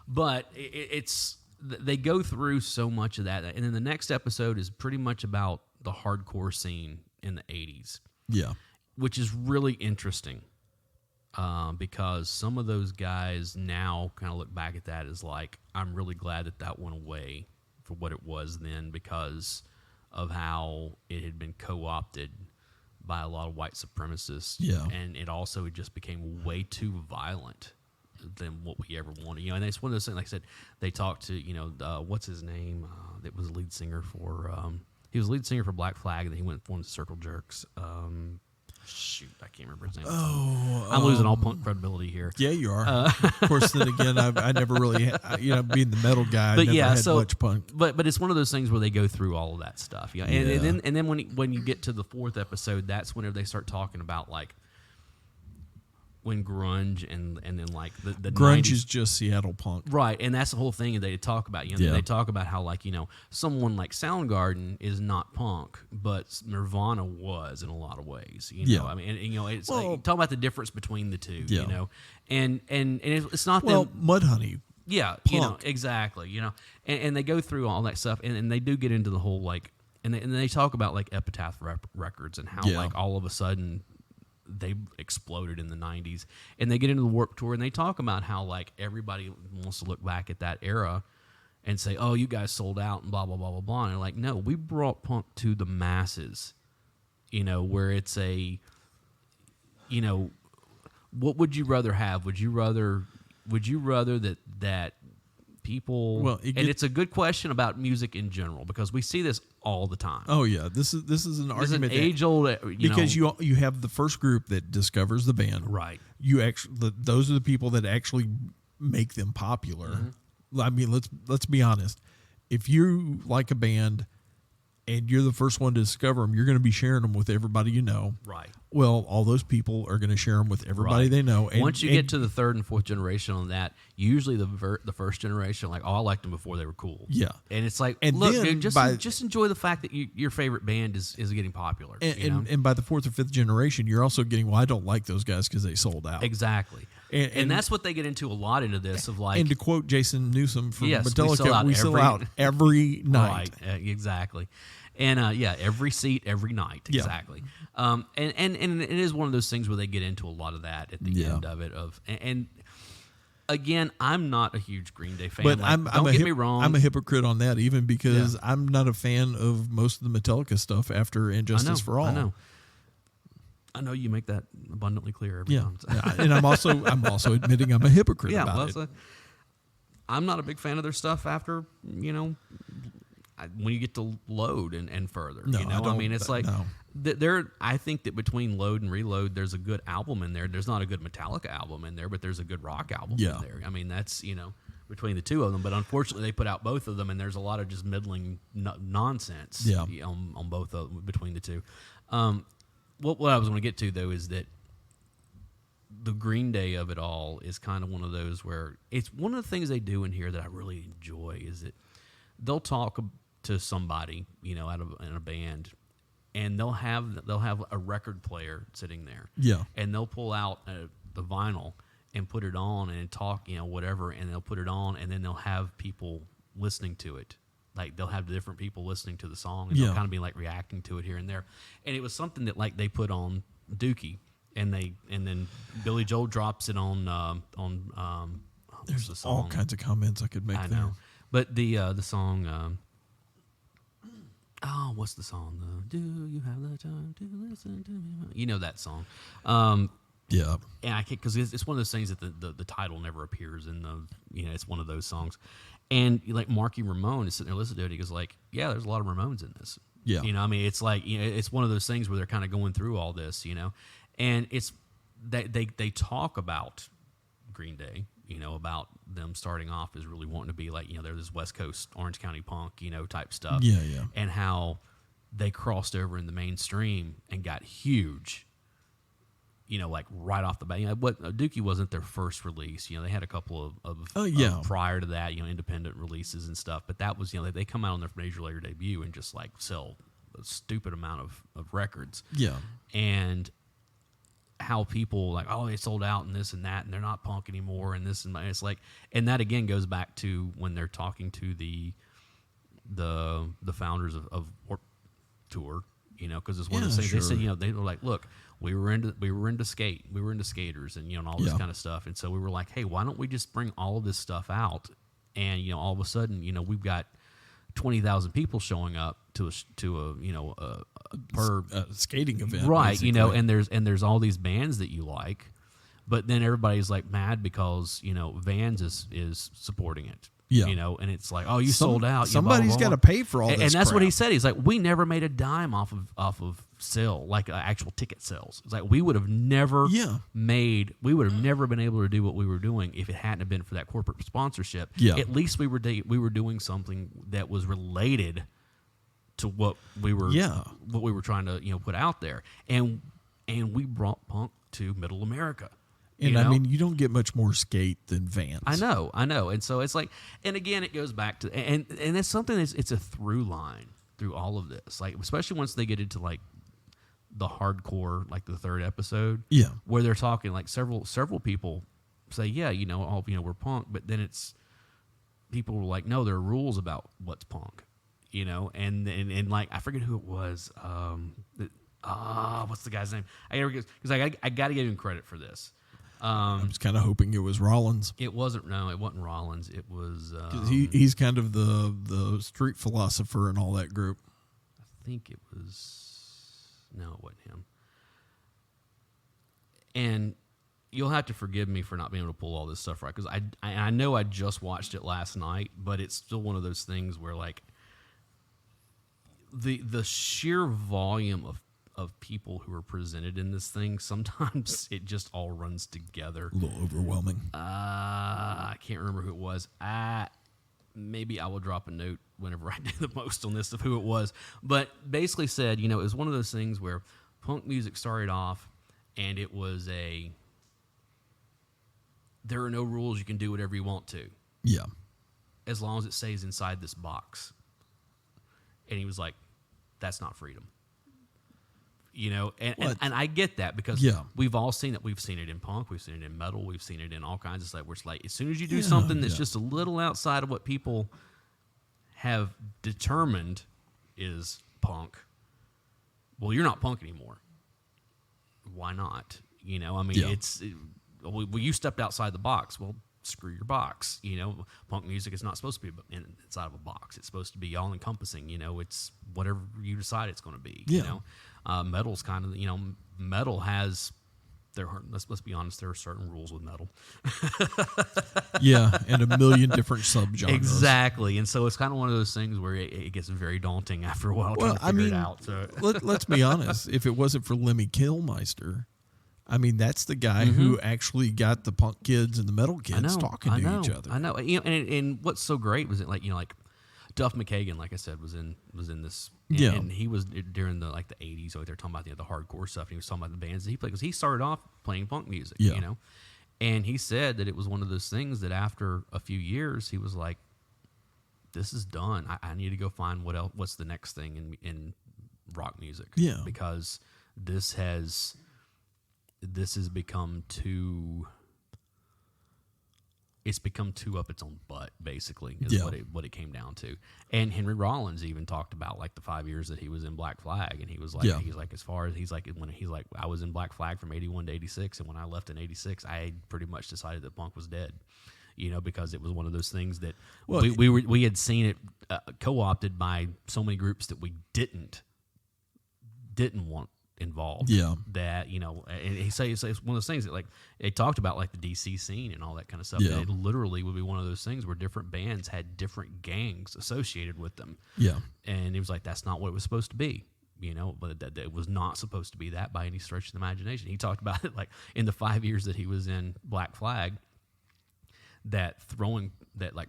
but it's. They go through so much of that. And then the next episode is pretty much about the hardcore scene in the 80s. Yeah. Which is really interesting because some of those guys now kind of look back at that as like, I'm really glad that went away for what it was then because of how it had been co-opted by a lot of white supremacists. Yeah. And it also just became way too violent than what we ever wanted, you know. And it's one of those things. Like I said, they talked to, you know, what's his name? That was lead singer for. He was lead singer for Black Flag, and then he went and formed the Circle Jerks. Shoot, I can't remember his name. I'm losing all punk credibility here. Yeah, you are. Of course, then again, I never really, you know, being the metal guy, but I never had much punk. But it's one of those things where they go through all of that stuff, you know? And then when you get to the fourth episode, that's whenever they start talking about like. When grunge and then like the grunge 90s. Is just Seattle punk, right? And that's the whole thing that they talk about. You know, they talk about how like, you know, someone like Soundgarden is not punk, but Nirvana was in a lot of ways. You know, I mean, and, you know, it's like talk about the difference between the two. You know, and it's not them. Mudhoney. Yeah, punk. You know, exactly. You know, and they go through all that stuff, and they do get into the whole like, and they talk about like Epitaph Records and how like all of a sudden. They exploded in the 90s, and they get into the Warped Tour, and they talk about how like everybody wants to look back at that era and say, "Oh, you guys sold out," and blah blah blah blah blah. And they're like, no, we brought punk to the masses. You know, where it's a, you know, what would you rather have? Would you rather that people? Well, it's a good question about music in general because we see this all the time. Oh yeah, this is an argument. An age old, because you have the first group that discovers the band, right? You actually those are the people that actually make them popular. Mm-hmm. I mean, let's be honest. If you like a band and you're the first one to discover them, you're going to be sharing them with everybody you know. Right. Well, all those people are going to share them with everybody they know. And once you get to the third and fourth generation on that, usually the first generation, like, I liked them before they were cool. Yeah. And it's like, and look, dude, just enjoy the fact that your favorite band is getting popular. And by the fourth or fifth generation, you're also getting, I don't like those guys because they sold out. Exactly. And that's what they get into a lot into this of like. And to quote Jason Newsom from Metallica, we sell out every night. Right, exactly. And every seat, every night, exactly. And it is one of those things where they get into a lot of that at the end of it. And again, I'm not a huge Green Day fan. But don't get me wrong. I'm a hypocrite on that, even because I'm not a fan of most of the Metallica stuff after Injustice for All. I know. I know you make that abundantly clear every time. And I'm also admitting I'm a hypocrite about it. I'm not a big fan of their stuff after, when you get to Load and further. No, it's like I think that between Load and Reload, there's a good album in there. There's not a good Metallica album in there, but there's a good rock album in there. I mean, that's, between the two of them. But unfortunately, they put out both of them, and there's a lot of just middling nonsense on both of them, between the two. What I was going to get to, though, is that the Green Day of it all is kind of one of those where it's one of the things they do in here that I really enjoy is that they'll talk to somebody, in a band, and they'll have a record player sitting there. Yeah. And they'll pull out the vinyl and put it on and talk, whatever, and they'll put it on, and then they'll have people listening to it. Like, they'll have different people listening to the song, and they'll kind of be, like, reacting to it here and there. And it was something that, like, they put on Dookie, and then Billy Joel drops it on there's the song? All kinds of comments I could make I there. know. But the song, what's the song? Do you have the time to listen to me? You know that song. Yeah. And I can't, because it's one of those things that the title never appears in the, it's one of those songs. And like Marky Ramone is sitting there listening to it. He goes like, yeah, there's a lot of Ramones in this. Yeah. It's like, it's one of those things where they're kind of going through all this, and it's, they talk about Green Day, about them starting off as really wanting to be like, they're this West Coast Orange County punk, type stuff. Yeah. And how they crossed over in the mainstream and got huge, like right off the bat. Dookie wasn't their first release. They had a couple of prior to that, independent releases and stuff. But that was, they come out on their major label debut and just like sell a stupid amount of records. Yeah. And how people like, oh, they sold out and this and that, and they're not punk anymore, and this and that. It's like, and that again goes back to when they're talking to the founders of Warped Tour, because it's one of those things. They said, they were like, look, we were into skaters, and and all this kind of stuff, and so we were like, hey, why don't we just bring all of this stuff out, and all of a sudden, we've got 20,000 people showing up to a skating event, right? Basically. And there's all these bands that you like, but then everybody's like mad because Vans is supporting it. Yeah. And it's like, oh, you sold out. Somebody's got to pay for all this. And that's crap. what he said. He's like, we never made a dime off of sale, like actual ticket sales. It's like we would have never been able to do what we were doing if it hadn't have been for that corporate sponsorship. Yeah. At least we were doing something that was related to what we were trying to put out there, and we brought punk to Middle America. And I mean, you don't get much more skate than Vans. I know. And so it's like, and again, it goes back to, and it's something it's a through line through all of this, like especially once they get into like the hardcore, like the third episode, where they're talking like several people say, we're punk, but then it's people were like, no, there are rules about what's punk, and like I forget who it was. What's the guy's name? Because I got to give him credit for this. I was kind of hoping it was Rollins. It wasn't Rollins. It was he's kind of the street philosopher and all that group. I think it was it wasn't him. And you'll have to forgive me for not being able to pull all this stuff right, because I know I just watched it last night, but it's still one of those things where like the sheer volume of people who are presented in this thing, sometimes it just all runs together. A little overwhelming. I can't remember who it was. Maybe I will drop a note whenever I do the most on this of who it was. But basically said, it was one of those things where punk music started off and it was there are no rules, you can do whatever you want to. Yeah. As long as it stays inside this box. And he was like, that's not freedom. And I get that because we've all seen it. We've seen it in punk. We've seen it in metal. We've seen it in all kinds of stuff where it's like, as soon as you do something that's just a little outside of what people have determined is punk, well, you're not punk anymore. Why not? It's, well, you stepped outside the box. Well, screw your box. Punk music is not supposed to be inside of a box. It's supposed to be all encompassing. It's whatever you decide it's going to be. Metal's kind of, metal has. Let's be honest, there are certain rules with metal. Yeah, and a million different subgenres. Exactly, and so it's kind of one of those things where it gets very daunting after a while trying to figure it out. So. Let's be honest, if it wasn't for Lemmy Kilmister, that's the guy who actually got the punk kids and the metal kids talking to each other. I know, and what's so great was it like Duff McKagan, like I said, was in this. And he was during the 80s. So they're talking about the hardcore stuff. And he was talking about the bands that he played because he started off playing punk music. And he said that it was one of those things that after a few years he was like, "This is done. I need to go find what's the next thing in rock music." Yeah, because this has become too. It's become too up its own butt, basically, is what it came down to. And Henry Rollins even talked about the 5 years that he was in Black Flag, and he was like, I was in Black Flag from 81 to 86, and when I left in 86, I pretty much decided that punk was dead, because it was one of those things that we had seen it co-opted by so many groups that we didn't want involved. That and he says it's one of those things that they talked about the DC scene and all that kind of stuff. It literally would be one of those things where different bands had different gangs associated with them. And it was that's not what it was supposed to be. But that it was not supposed to be that by any stretch of the imagination. He talked about it in the 5 years that he was in Black Flag, that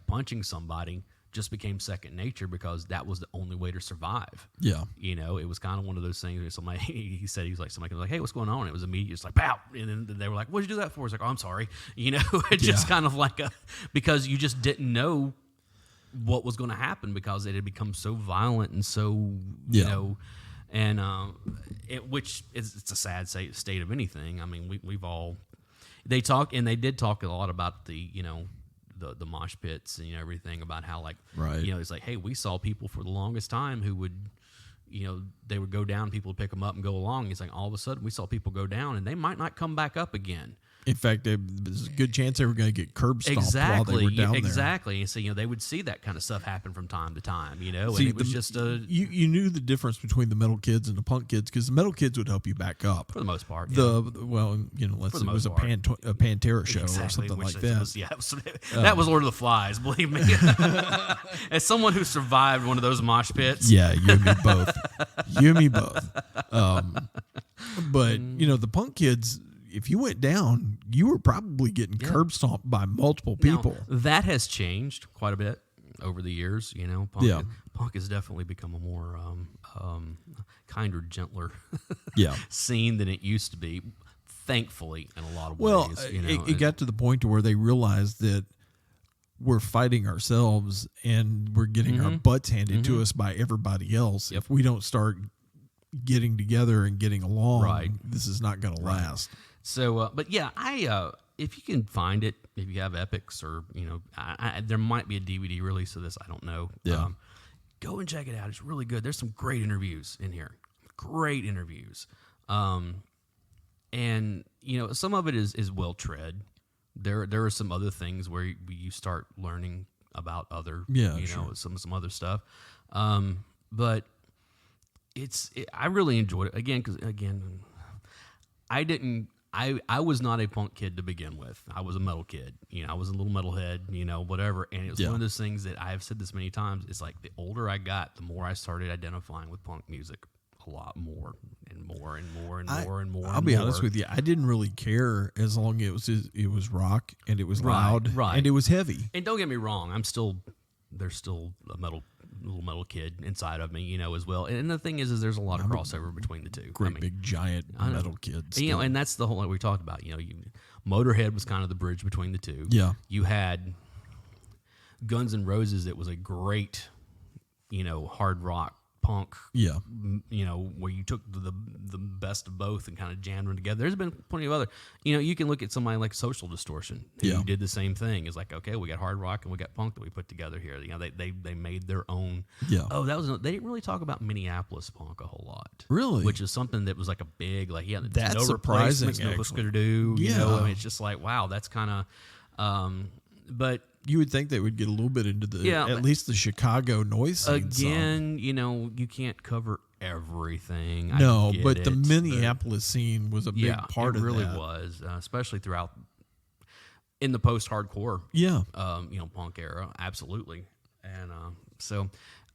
punching somebody just became second nature because that was the only way to survive. It was kind of one of those things where somebody, somebody was like, "Hey, what's going on?" And it was immediate, just pow. And then they were like, "What'd you do that for?" It's like, "Oh, I'm sorry." It's just kind of because you just didn't know what was going to happen because it had become so violent and so, and which it's a sad state of anything. We've all, they did talk a lot about the mosh pits and everything about how it's hey, we saw people for the longest time who would they would go down, people would pick them up and go along. It's all of a sudden we saw people go down and they might not come back up again. In fact, there's a good chance they were going to get curb stomped while they were down there. Exactly. And so, they would see that kind of stuff happen from time to time, and it was just a... You knew the difference between the metal kids and the punk kids because the metal kids would help you back up. For the most part. Let's say it was a Pantera show or something like that. That was Lord of the Flies, believe me. As someone who survived one of those mosh pits. Yeah, you and me both. But, the punk kids... If you went down, you were probably getting curb stomped by multiple people. Now, that has changed quite a bit over the years. Punk has definitely become a more kinder, gentler scene than it used to be. Thankfully, in a lot of ways. It got to the point to where they realized that we're fighting ourselves and we're getting our butts handed to us by everybody else. If we don't start getting together and getting along, this is not going to last. So, but yeah, if you can find it, if you have Epics or, there might be a DVD release of this. I don't know. Go and check it out. It's really good. There's some great interviews in here. Great interviews. And, some of it is well tread. There are some other things where you start learning about other, some other stuff. But I really enjoyed it again because I was not a punk kid to begin with. I was a metal kid. I was a little metalhead, whatever. And it was one of those things that I have said this many times. It's the older I got, the more I started identifying with punk music a lot more and more and more and more and more. I'll be honest with you. I didn't really care as long as it was rock and it was loud and it was heavy. And don't get me wrong. There's still a little metal kid inside of me, as well. And the thing is there's a lot of crossover between the two. Big giant metal kids. And that's the whole we talked about. Motorhead was kind of the bridge between the two. Yeah. You had Guns N' Roses that was a great, hard rock punk. Yeah. Where you took the best of both and kind of jammed them together. There's been plenty of other. You can look at somebody like Social Distortion who did the same thing. It's okay, we got hard rock and we got punk that we put together here. They made their own. Yeah. Oh, they didn't really talk about Minneapolis punk a whole lot. Really? Which is something that was a big that's no surprising. No Replacements, no Scooter-Doo. It's just wow, that's kind of. But you would think they would get a little bit into at least the Chicago noise scene. Again, you can't cover everything. No, but the Minneapolis scene was a big part of that. It really was, especially throughout in the post-hardcore, punk era, absolutely. And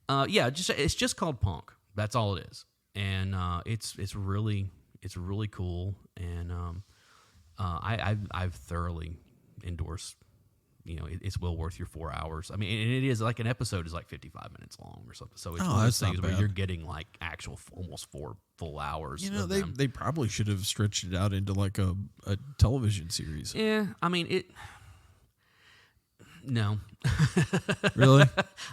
it's just called punk. That's all it is, and it's really cool, and I've thoroughly endorsed. It's well worth your 4 hours. I mean, and it is like an episode is like 55 minutes long or something. So it's one of those things where you're getting like actual almost 4 full hours. They probably should have stretched it out into like a television series. Yeah, I mean No. Really?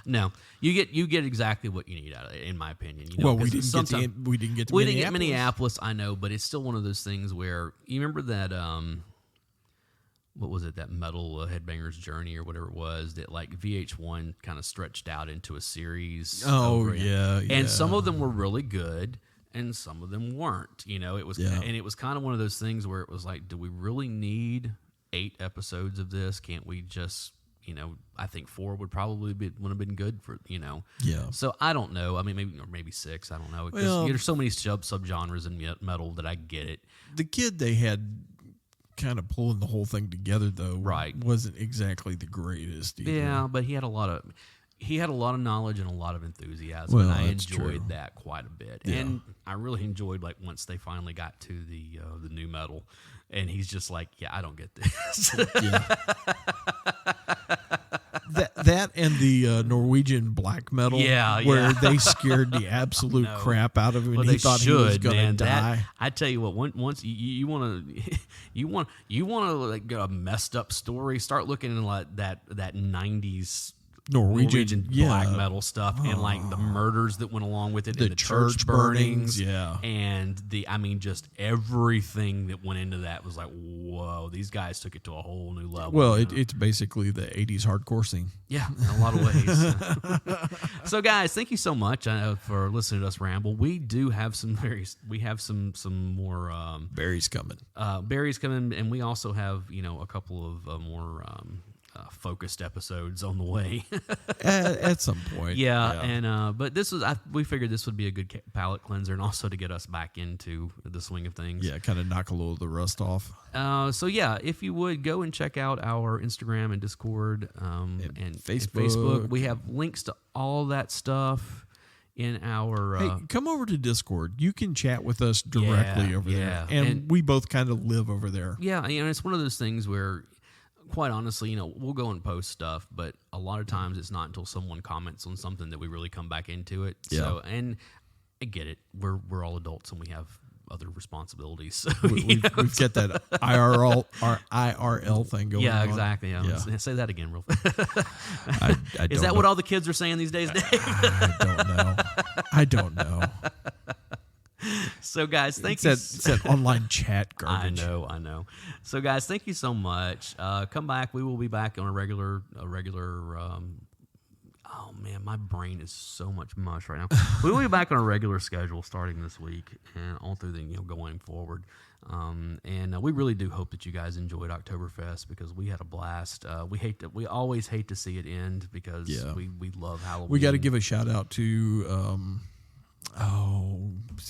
No. You get exactly what you need out of it, in my opinion. Well, we didn't get Minneapolis, I know, but it's still one of those things where you remember that what was it, that Metal Headbanger's Journey or whatever it was, that like VH1 kind of stretched out into a series. And some of them were really good and some of them weren't. It was and it was kind of one of those things where it was like, do we really need 8 episodes of this? Can't we just I think 4 would have been good for, Yeah. So I don't know. I mean, maybe 6. I don't know. Well, there's so many subgenres in metal that I get it. The kid they had kind of pulling the whole thing together, though, wasn't exactly the greatest either. Yeah, but he had a lot of knowledge and a lot of enthusiasm, and I enjoyed that quite a bit. Yeah. And I really enjoyed like once they finally got to the new metal, and he's just like, yeah, I don't get this. That and the Norwegian black metal, where they scared the absolute crap out of him, and he thought he was going to die. I tell you what, once you want to like get a messed up story, start looking at like that 90s Norwegian black metal stuff, and like the murders that went along with it, and the church burnings, and just everything that went into that was like, whoa, these guys took it to a whole new level. Well, it's basically the 80s hardcore scene. Yeah, in a lot of ways. So, guys, thank you so much for listening to us ramble. We do have some more berries coming. And we also have a couple of more. Focused episodes on the way at some point. And but we figured this would be a good palate cleanser, and also to get us back into the swing of things. Yeah, kind of knock a little of the rust off. So if you would go and check out our Instagram and Discord and Facebook. We have links to all that stuff in our hey, come over to Discord. You can chat with us directly over there, and we both kind of live over there. Yeah, it's one of those things where, quite honestly, we'll go and post stuff, but a lot of times it's not until someone comments on something that we really come back into it. Yeah. So, and I get it. We're all adults and we have other responsibilities. So we've got that IRL thing going on. Yeah, exactly. Yeah. Say that again real fast. Is that what all the kids are saying these days, Dave? I don't know. So, guys, thank you. It's that online chat garbage. I know. So, guys, thank you so much. Come back. We will be back on a regular. Oh man, my brain is so much mush right now. We will be back on a regular schedule starting this week and all through the going forward. And we really do hope that you guys enjoyed Octoberfest, because we had a blast. We always hate to see it end, because we love Halloween. We got to give a shout out to.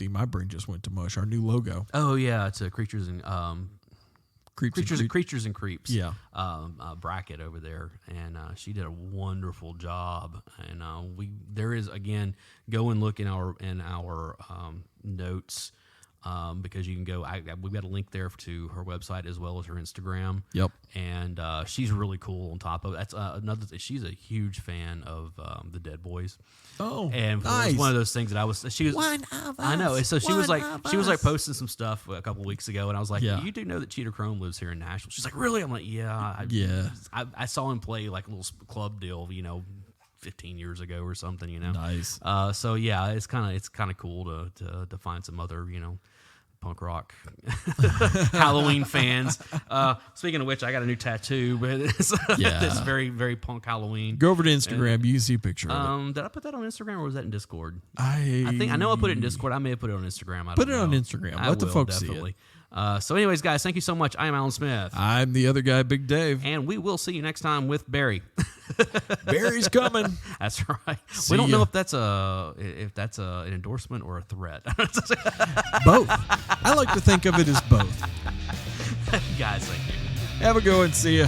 My brain just went to mush. Our new logo. Oh yeah, it's a Creatures and Creeps. Yeah, bracket over there, and she did a wonderful job. And there is, again, go and look in our notes. Because you can go, we've got a link there to her website as well as her Instagram. Yep. And she's really cool on top of it. That's another thing. She's a huge fan of the Dead Boys. Oh, and nice. It was one of those things that she was one of us. I know. So she was like posting some stuff a couple of weeks ago, and I was like, you do know that Cheater Chrome lives here in Nashville? She's like, really? I'm like, yeah. I saw him play like a little club deal, 15 years ago or something, Nice. So yeah, it's kind of cool to find some other, punk rock Halloween fans. Speaking of which, I got a new tattoo, but it's very, very punk Halloween. Go over to Instagram. You can see a picture of it. Did I put that on Instagram, or was that in Discord? I know I put it in Discord. I may have put it on Instagram. Put it on Instagram. Let the folks see it. So anyways, guys, thank you so much. I'm Alan Smith. I'm the other guy, Big Dave. And we will see you next time with Barry. Barry's coming. That's right. We don't know if that's an endorsement or a threat. Both. I like to think of it as both. Guys, thank you. Have a go and see ya.